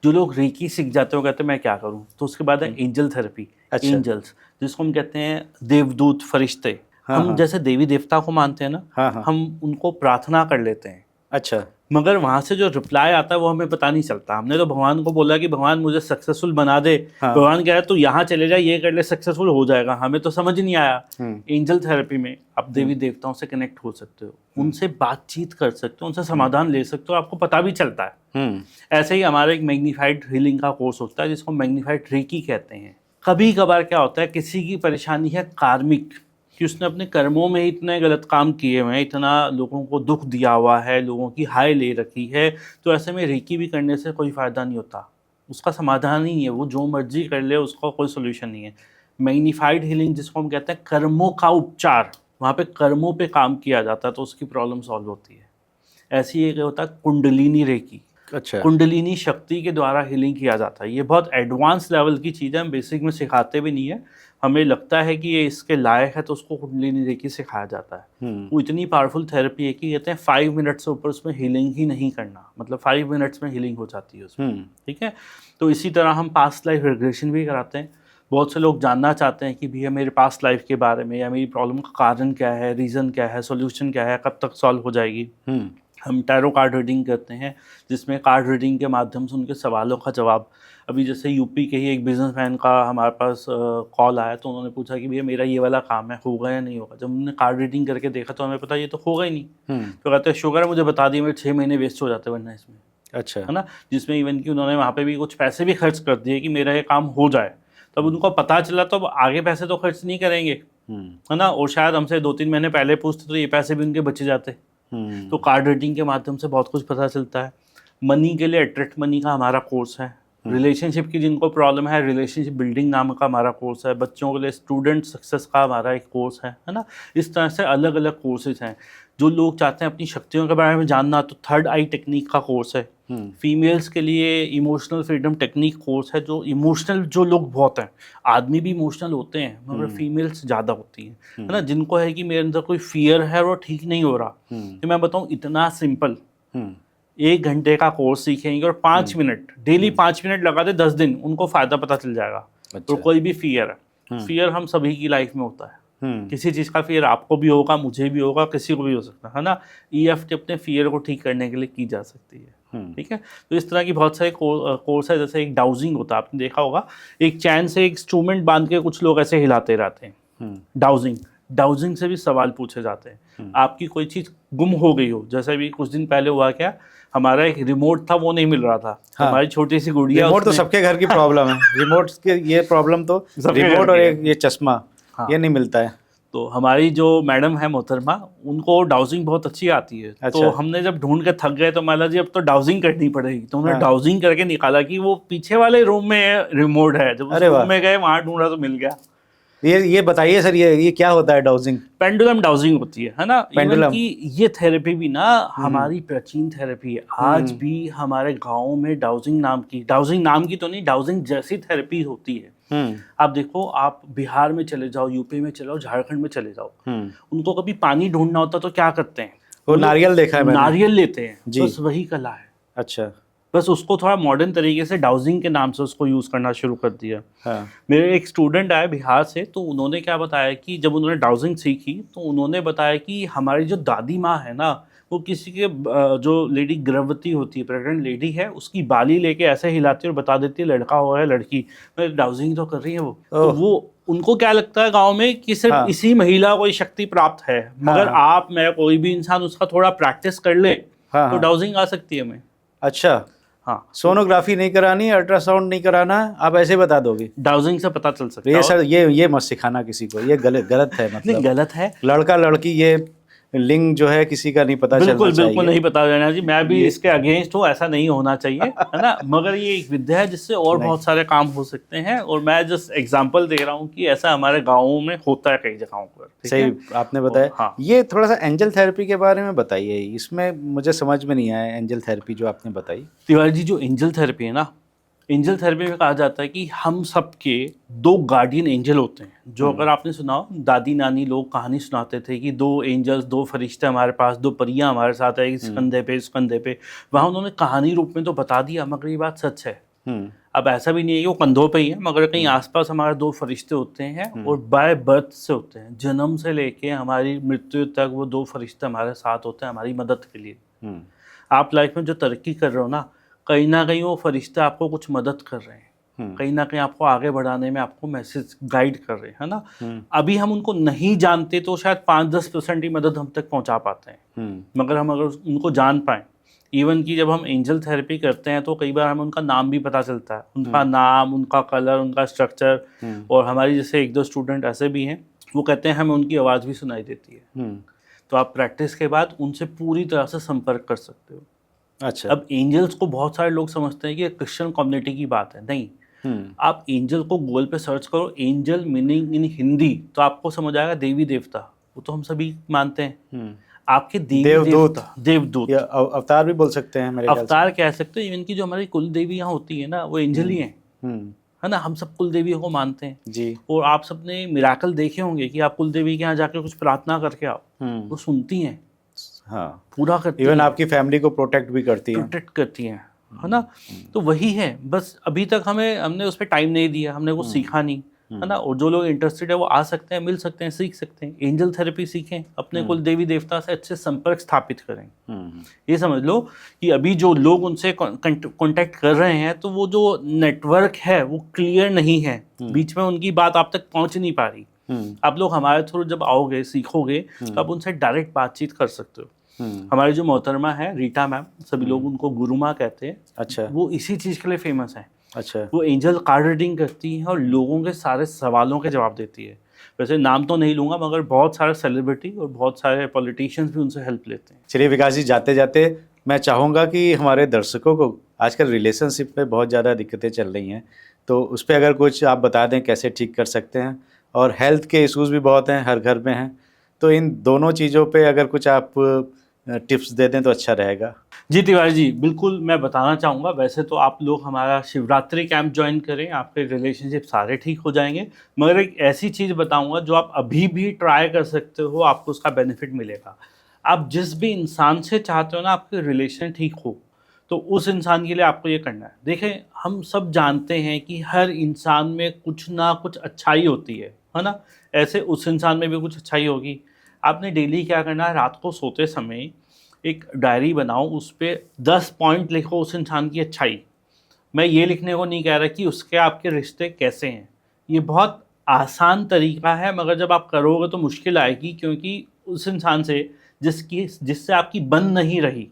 जो लोग रेकी सीख जाते हो कहते हैं मैं क्या करूँ, तो उसके बाद है एंजल थेरेपी। अच्छा। एंजल्स, जिसको हम कहते हैं देवदूत, फरिश्ते। हाँ, हम हाँ। जैसे देवी देवता को मानते हैं ना, हाँ, हाँ। हम उनको प्रार्थना कर लेते हैं, अच्छा। मगर वहाँ से जो रिप्लाई आता है वो हमें पता नहीं चलता। हमने तो भगवान को बोला कि भगवान मुझे सक्सेसफुल बना दे, हाँ। भगवान कह रहा है तू यहाँ चले जा, ये कर ले, सक्सेसफुल हो जाएगा। हमें तो समझ नहीं आया। एंजल थेरेपी में आप देवी देवताओं से कनेक्ट हो सकते हो, उनसे बातचीत कर सकते हो, उनसे समाधान ले सकते हो, आपको पता भी चलता है। ऐसे ही हमारा एक मैग्नीफाइड हीलिंग का कोर्स होता है जिसको मैग्नीफाइड रेकी कहते हैं। कभी कभार क्या होता है, किसी की परेशानी है कार्मिक, कि उसने अपने कर्मों में ही इतने गलत काम किए हुए हैं, इतना लोगों को दुख दिया हुआ है, लोगों की हाय ले रखी है, तो ऐसे में रेकी भी करने से कोई फ़ायदा नहीं होता, उसका समाधान ही नहीं है, वो जो मर्जी कर ले उसका कोई सोल्यूशन नहीं है। मैग्नीफाइड हीलिंग जिसको हम कहते हैं कर्मों का उपचार, वहाँ पे कर्मों पे काम किया जाता है तो उसकी प्रॉब्लम सॉल्व होती है। ऐसी एक होता है कुंडलिनी रेकी। अच्छा। कुंडलिनी शक्ति के द्वारा हीलिंग किया जाता है। ये बहुत एडवांस लेवल की चीज़ है, हम बेसिक में सिखाते भी नहीं है। हमें लगता है कि ये इसके लायक है तो उसको कुंडलिनी रेकी सिखाया जाता है। वो इतनी पावरफुल थेरेपी है कि कहते हैं 5 मिनट से ऊपर उसमें हीलिंग ही नहीं करना, मतलब 5 मिनट्स में हीलिंग हो जाती है उसमें, ठीक है। तो इसी तरह हम पास्ट लाइफ रिग्रेशन भी कराते हैं। बहुत से लोग जानना चाहते हैं कि भैया मेरे पास्ट लाइफ के बारे में, या मेरी प्रॉब्लम का कारण क्या है, रीज़न क्या है, सोल्यूशन क्या है, कब तक सॉल्व हो जाएगी। हम टैरो कार्ड रीडिंग करते हैं, जिसमें कार्ड रीडिंग के माध्यम से उनके सवालों का जवाब। अभी जैसे यूपी के ही एक बिजनेसमैन का हमारे पास कॉल आया, तो उन्होंने पूछा कि भैया मेरा ये वाला काम है, होगा या नहीं होगा। जब हमने कार्ड रीडिंग करके देखा तो हमें पता ये तो होगा ही नहीं। तो कहते हैं शुगर है मुझे बता दिए, मेरे 6 महीने वेस्ट हो जाते वरना इसमें। अच्छा। है ना, जिसमें इवन कि उन्होंने वहाँ पे भी कुछ पैसे भी खर्च कर दिए कि मेरा ये काम हो जाए। तब उनको पता चला तो अब आगे पैसे तो खर्च नहीं करेंगे, है ना, और शायद हमसे 2-3 महीने पहले पूछते तो ये पैसे भी उनके बचे जाते। तो कार्ड रीडिंग के माध्यम से बहुत कुछ पता चलता है। मनी के लिए अट्रैक्ट मनी का हमारा कोर्स है। रिलेशनशिप की जिनको प्रॉब्लम है, रिलेशनशिप बिल्डिंग नाम का हमारा कोर्स है। बच्चों के लिए स्टूडेंट सक्सेस का हमारा एक कोर्स है ना। इस तरह से अलग अलग कोर्सेज हैं। जो लोग चाहते हैं अपनी शक्तियों के बारे में जानना, तो थर्ड आई टेक्निक का कोर्स है। फीमेल्स के लिए इमोशनल फ्रीडम टेक्निक कोर्स है। जो इमोशनल जो लोग बहुत हैं, आदमी भी इमोशनल होते हैं मगर फीमेल्स ज़्यादा होती हैं, है ना, जिनको है कि मेरे अंदर कोई फियर है और वो ठीक नहीं हो रहा। तो मैं बताऊँ इतना सिंपल, 1 घंटे का कोर्स सीखेंगे और 5 मिनट डेली 5 मिनट लगा दे 10 दिन, उनको फायदा पता चल जाएगा। तो कोई भी फियर है, फियर हम सभी की लाइफ में होता है। किसी चीज़ का फियर आपको भी होगा, मुझे भी होगा, किसी को भी हो सकता है ना। EFT अपने फियर को ठीक करने के लिए की जा सकती है। ठीक है, तो इस तरह की बहुत सारे कोर्स है। जैसे एक डाउजिंग होता है, आपने देखा होगा, एक चैन से एक इंस्ट्रूमेंट बांध के कुछ लोग ऐसे हिलाते रहते हैं। डाउजिंग से भी सवाल पूछे जाते हैं। आपकी कोई चीज़ गुम हो गई हो, जैसे भी कुछ दिन पहले हुआ, क्या हमारा एक रिमोट था वो नहीं मिल रहा था। हाँ। हमारी छोटी सी गुड़िया, रिमोट तो सबके घर की प्रॉब्लम है। रिमोट के ये प्रॉब्लम तो रिमोट और एक ये चश्मा, ये नहीं मिलता है। तो हमारी जो मैडम है मोहतरमा, उनको डाउजिंग बहुत अच्छी आती है। अच्छा। तो हमने जब ढूंढ के थक गए तो माला जी अब तो डाउजिंग करनी पड़ेगी, तो उन्होंने डाउजिंग करके निकाला कि वो पीछे वाले रूम में रिमोट है। जब उस रूम में गए, वहां ढूंढा तो मिल गया। ये बताइए सर, ये क्या होता है डाउजिंग? पेंडुलम डाउजिंग होती है ना। इवन की ये थेरेपी भी ना हमारी प्राचीन थेरेपी है। आज भी हमारे गाँव में डाउजिंग नाम की तो नहीं, डाउजिंग जैसी थेरेपी होती है। आप देखो, आप बिहार में चले जाओ, यूपी में चले जाओ, झारखंड में चले जाओ, उनको कभी पानी ढूंढना होता तो क्या करते हैं? वो नारियल देखा है मैंने। नारियल लेते हैं, बस वही कला है। अच्छा। बस उसको थोड़ा मॉडर्न तरीके से डाउजिंग के नाम से उसको यूज करना शुरू कर दिया। हाँ। मेरे एक स्टूडेंट आए बिहार से, तो उन्होंने क्या बताया कि जब उन्होंने डाउजिंग सीखी तो उन्होंने बताया कि हमारी जो दादी माँ है ना, वो किसी के जो लेडी गर्भवती होती है, प्रेग्नेंट लेडी है, उसकी बाली लेके ऐसे हिलाती है और बता देती है लड़का हो या लड़की। डाउजिंग तो कर रही है वो। तो वो उनको क्या लगता है गांव में कि सिर्फ इसी महिला को शक्ति प्राप्त है। मगर आप, मैं, कोई भी इंसान उसका थोड़ा प्रैक्टिस कर ले तो डाउजिंग आ सकती है हमें। अच्छा। हाँ। सोनोग्राफी नहीं करानी, अल्ट्रासाउंड नहीं कराना, आप ऐसे बता दोगे? डाउजिंग से पता चल सकता है। ये सर, ये मत सिखाना किसी को, ये गलत है। मतलब नहीं, गलत है। लड़का लड़की ये लिंग जो है किसी का नहीं पता चलना चाहिए। बिल्कुल नहीं पता चलना जी। मैं भी इसके अगेंस्ट हूँ, ऐसा नहीं होना चाहिए, है ना। मगर ये एक विद्या है जिससे और बहुत सारे काम हो सकते हैं। और मैं जस्ट एग्जांपल दे रहा हूँ कि ऐसा हमारे गाँवों में होता है कई जगहों पर। सही आपने बताया। हाँ। ये थोड़ा सा एंजल थेरेपी के बारे में बताइए, इसमें मुझे समझ में नहीं आया एंजल थेरेपी जो आपने बताई। तिवारी जी, जो एंजल थेरेपी है ना, एंजल थेरेपी में कहा जाता है कि हम सबके 2 गार्डियन एंजल होते हैं। जो अगर आपने सुना हो, दादी नानी लोग कहानी सुनाते थे कि 2 एंजल्स, 2 फरिश्ते हमारे पास, 2 परियां हमारे साथ है, इस कंधे पे इस कंधे पे। वहाँ उन्होंने कहानी रूप में तो बता दिया, मगर ये बात सच है। अब ऐसा भी नहीं है कि वो कंधों पे ही है, मगर कहीं आसपास हमारे 2 फरिश्ते होते हैं और बाय बर्थ से होते हैं। जन्म से लेके हमारी मृत्यु तक वो 2 फरिश्ते हमारे साथ होते हैं हमारी मदद के लिए। आप लाइफ में जो तरक्की कर रहे हो ना कहीं वो फरिश्ते आपको कुछ मदद कर रहे हैं। कहीं ना कहीं आपको आगे बढ़ाने में आपको मैसेज गाइड कर रहे हैं ना। अभी हम उनको नहीं जानते तो शायद 5-10% ही मदद हम तक पहुंचा पाते हैं। मगर हम अगर उनको जान पाए, इवन कि जब हम एंजल थेरेपी करते हैं तो कई बार हमें उनका नाम भी पता चलता है, उनका नाम, उनका कलर, उनका स्ट्रक्चर। और हमारी जैसे 1-2 स्टूडेंट ऐसे भी हैं, वो कहते हैं हमें उनकी आवाज़ भी सुनाई देती है। तो आप प्रैक्टिस के बाद उनसे पूरी तरह से संपर्क कर सकते हो। अच्छा। अब एंजल्स को बहुत सारे लोग समझते हैं कि क्रिश्चियन कम्युनिटी की बात है, नहीं। आप एंजल को गूगल पे सर्च करो, एंजल मीनिंग इन हिंदी, तो आपको समझ आएगा देवी देवता। वो तो हम सभी मानते हैं। आपके देवदूत अवतार भी बोल सकते हैं, मेरे अवतार कह सकते हैं। इवन की जो हमारी कुल देवी यहाँ होती है ना, वो एंजल ही हैं, है ना। हम सब कुल देवियों को मानते हैं जी। और आप सबने मिराकल देखे होंगे कि आप कुल देवी के यहाँ जाकर कुछ प्रार्थना करके आओ, वो सुनती हैं। हाँ, पूरा करती हैं। इवन आपकी फैमिली को प्रोटेक्ट भी करती हैं, है ना। तो वही है, बस अभी तक हमने उस पर टाइम नहीं दिया, हमने कुछ सीखा नहीं, है ना। और जो लोग इंटरेस्टेड है वो आ सकते हैं, मिल सकते हैं, सीख सकते हैं। एंजल थेरेपी सीखें, अपने कुल देवी देवता से अच्छे संपर्क स्थापित करें। ये समझ लो कि अभी जो लोग उनसे कांटेक्ट कर रहे हैं, तो वो जो नेटवर्क है वो क्लियर नहीं है, बीच में उनकी बात आप तक पहुंच नहीं पा रही। आप लोग हमारे थ्रू जब आओगे, सीखोगे, तो आप उनसे डायरेक्ट बातचीत कर सकते हो। हमारी जो मोहतरमा है रीटा मैम, सभी लोग उनको गुरु माँ कहते हैं। अच्छा। वो इसी चीज़ के लिए फेमस है। अच्छा। वो एंजल कार्ड रीडिंग करती है और लोगों के सारे सवालों के जवाब देती है। वैसे नाम तो नहीं लूँगा, मगर बहुत सारे सेलिब्रिटी और बहुत सारे पॉलिटिशियंस भी उनसे हेल्प लेते हैं। चलिए विकास जी, जाते जाते मैं चाहूँगा कि हमारे दर्शकों को आजकल रिलेशनशिप में बहुत ज़्यादा दिक्कतें चल रही हैं, तो उस पर अगर कुछ आप बता दें कैसे ठीक कर सकते हैं। और हेल्थ के इश्यूज़ भी बहुत हैं, हर घर में हैं, तो इन दोनों चीज़ों पे अगर कुछ आप टिप्स दे दें तो अच्छा रहेगा। जी तिवारी जी, बिल्कुल मैं बताना चाहूँगा। वैसे तो आप लोग हमारा शिवरात्रि कैंप ज्वाइन करें, आपके रिलेशनशिप सारे ठीक हो जाएंगे। मगर एक ऐसी चीज़ बताऊँगा जो आप अभी भी ट्राई कर सकते हो, आपको उसका बेनिफिट मिलेगा। आप जिस भी इंसान से चाहते हो ना आपके रिलेशन ठीक हो, तो उस इंसान के लिए आपको ये करना है। देखें, हम सब जानते हैं कि हर इंसान में कुछ ना कुछ अच्छाई होती है ना? ऐसे उस इंसान में भी कुछ अच्छाई होगी। आपने डेली क्या करना है, रात को सोते समय एक डायरी बनाओ, उस पे 10 पॉइंट लिखो उस इंसान की अच्छाई। मैं ये लिखने को नहीं कह रहा कि उसके आपके रिश्ते कैसे हैं। ये बहुत आसान तरीका है, मगर जब आप करोगे तो मुश्किल आएगी, क्योंकि उस इंसान से जिससे आपकी बन नहीं रही,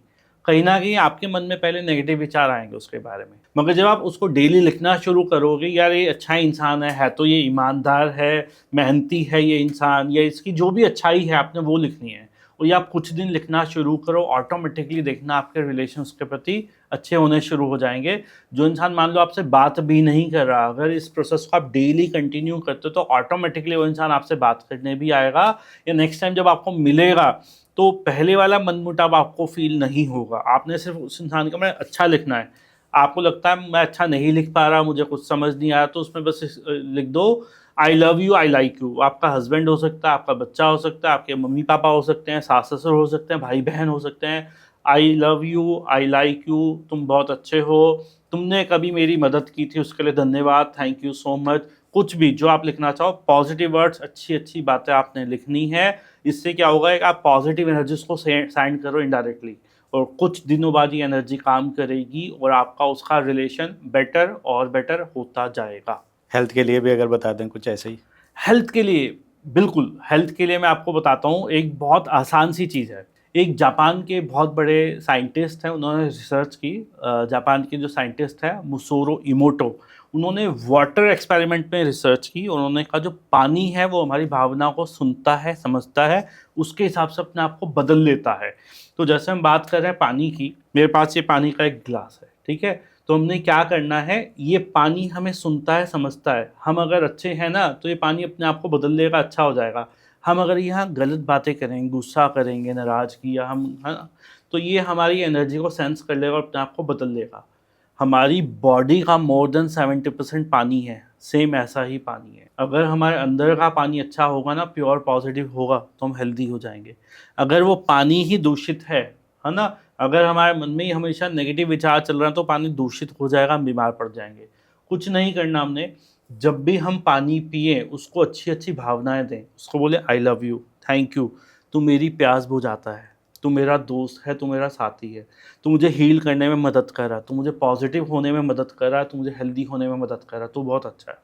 कहीं न कहीं आपके मन में पहले नेगेटिव विचार आएँगे उसके बारे में। मगर जब आप उसको डेली लिखना शुरू करोगे, यार ये अच्छा इंसान है तो ये ईमानदार है, मेहनती है ये इंसान, या इसकी जो भी अच्छाई है आपने वो लिखनी है। और ये आप कुछ दिन लिखना शुरू करो, ऑटोमेटिकली देखना आपके रिलेशंस के प्रति अच्छे होने शुरू हो जाएँगे। जो इंसान मान लो आपसे बात भी नहीं कर रहा, अगर इस प्रोसेस को आप डेली कंटिन्यू करते हो तो ऑटोमेटिकली वो इंसान आपसे बात करने भी आएगा, या नेक्स्ट टाइम जब आपको मिलेगा तो पहले वाला मनमुटाव आपको फ़ील नहीं होगा। आपने सिर्फ़ उस इंसान का मैं अच्छा लिखना है। आपको लगता है मैं अच्छा नहीं लिख पा रहा, मुझे कुछ समझ नहीं आ रहा, तो उसमें बस लिख दो I love you, I like you. आपका हस्बैंड हो सकता है, आपका बच्चा हो सकता है, आपके मम्मी-पापा हो सकते हैं, सास-ससुर हो सकते हैं, भाई-बहन हो सकते हैं। I love you, I like you, तुम बहुत अच्छे हो, तुमने कभी मेरी मदद की थी उसके लिए धन्यवाद, थैंक यू सो मच। कुछ भी जो आप लिखना चाहो, पॉजिटिव वर्ड्स, अच्छी-अच्छी बातें आपने लिखनी है। इससे क्या होगा, एक आप पॉजिटिव एनर्जीज़ को सेंड करो इनडायरेक्टली, और कुछ दिनों बाद ये एनर्जी काम करेगी और आपका उसका रिलेशन बेटर और बेटर होता जाएगा। हेल्थ के लिए भी अगर बता दें कुछ ऐसे ही। हेल्थ के लिए, बिल्कुल, हेल्थ के लिए मैं आपको बताता हूँ, एक बहुत आसान सी चीज़ है। एक जापान के बहुत बड़े साइंटिस्ट हैं, उन्होंने रिसर्च की। जापान के जो साइंटिस्ट हैं मुसोरो इमोटो, उन्होंने वाटर एक्सपेरिमेंट में रिसर्च की, और उन्होंने कहा जो पानी है वो हमारी भावनाओं को सुनता है, समझता है, उसके हिसाब से अपने आप को बदल लेता है। तो जैसे हम बात कर रहे हैं पानी की, मेरे पास ये पानी का एक गिलास है, ठीक है? तो हमने क्या करना है, ये पानी हमें सुनता है, समझता है। हम अगर अच्छे हैं ना, तो ये पानी अपने आप को बदल लेगा, अच्छा हो जाएगा। हम अगर यहाँ गलत बातें करेंगे, गुस्सा करेंगे, नाराज़गी, या हम, है ना, तो ये हमारी एनर्जी को सेंस कर लेगा और अपने आप को बदल लेगा। हमारी बॉडी का मोर देन 70% पानी है, सेम ऐसा ही पानी है। अगर हमारे अंदर का पानी अच्छा होगा ना, प्योर पॉजिटिव होगा, तो हम हेल्दी हो जाएँगे। अगर वो पानी ही दूषित है ना? अगर हमारे मन में ही हमेशा नेगेटिव विचार चल रहा है, तो पानी दूषित हो जाएगा, हम बीमार पड़ जाएँगे। कुछ नहीं करना हमने, जब भी हम पानी पिएँ, उसको अच्छी-अच्छी भावनाएँ दें। उसको बोले I love you, thank you, तू मेरी प्यास बुझाता है, तू मेरा दोस्त है, तू मेरा साथी है, तू मुझे हील करने में मदद कर रहा है, तू मुझे पॉजिटिव होने में मदद कर रहा है, तू मुझे हेल्दी होने में मदद कर रहा है, तू बहुत अच्छा है।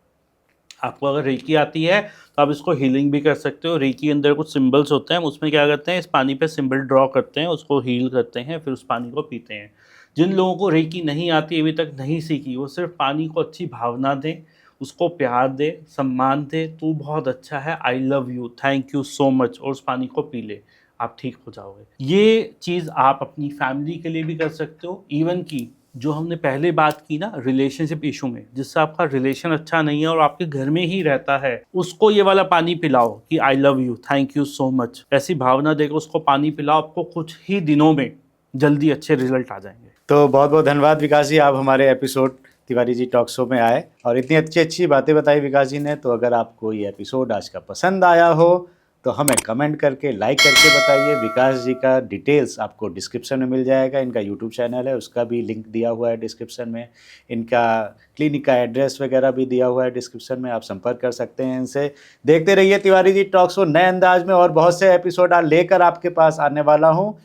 आपको अगर रेकी आती है तो आप इसको हीलिंग भी कर सकते हो। रेकी के अंदर कुछ सिंबल्स होते हैं, उसमें क्या करते हैं, इस पानी पे सिंबल ड्रॉ करते हैं, उसको हील करते हैं, फिर उस पानी को पीते हैं। जिन लोगों को रेकी नहीं आती, अभी तक नहीं सीखी, वो सिर्फ पानी को अच्छी भावना दें, उसको प्यार दें, सम्मान दें, तू बहुत अच्छा है, I love you, thank you so much, और उस पानी को पी ले, आप ठीक हो जाओगे। ये चीज़ आप अपनी फैमिली के लिए भी कर सकते हो। इवन कि जो हमने पहले बात की ना रिलेशनशिप इशू में, जिससे आपका रिलेशन अच्छा नहीं है और आपके घर में ही रहता है, उसको ये वाला पानी पिलाओ कि I love you, thank you so much, ऐसी भावना देकर उसको पानी पिलाओ, आपको कुछ ही दिनों में जल्दी अच्छे रिजल्ट आ जाएंगे। तो बहुत बहुत धन्यवाद विकास जी, आप हमारे episode Tiwari ji talk show में आए और इतनी अच्छी अच्छी बातें बताई विकास जी ने। तो अगर आपको ये एपिसोड आज का पसंद आया हो तो हमें कमेंट करके, लाइक करके बताइए। विकास जी का डिटेल्स आपको डिस्क्रिप्शन में मिल जाएगा। इनका यूट्यूब चैनल है, उसका भी लिंक दिया हुआ है डिस्क्रिप्शन में। इनका क्लिनिक का एड्रेस वगैरह भी दिया हुआ है डिस्क्रिप्शन में, आप संपर्क कर सकते हैं इनसे। देखते रहिए तिवारी जी टॉक शो नए अंदाज में, और बहुत से एपिसोड लेकर आपके पास आने वाला हूँ।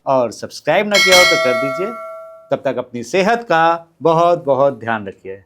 और सब्सक्राइब ना किया हो तो कर दीजिए। तब तक अपनी सेहत का बहुत बहुत ध्यान रखिए।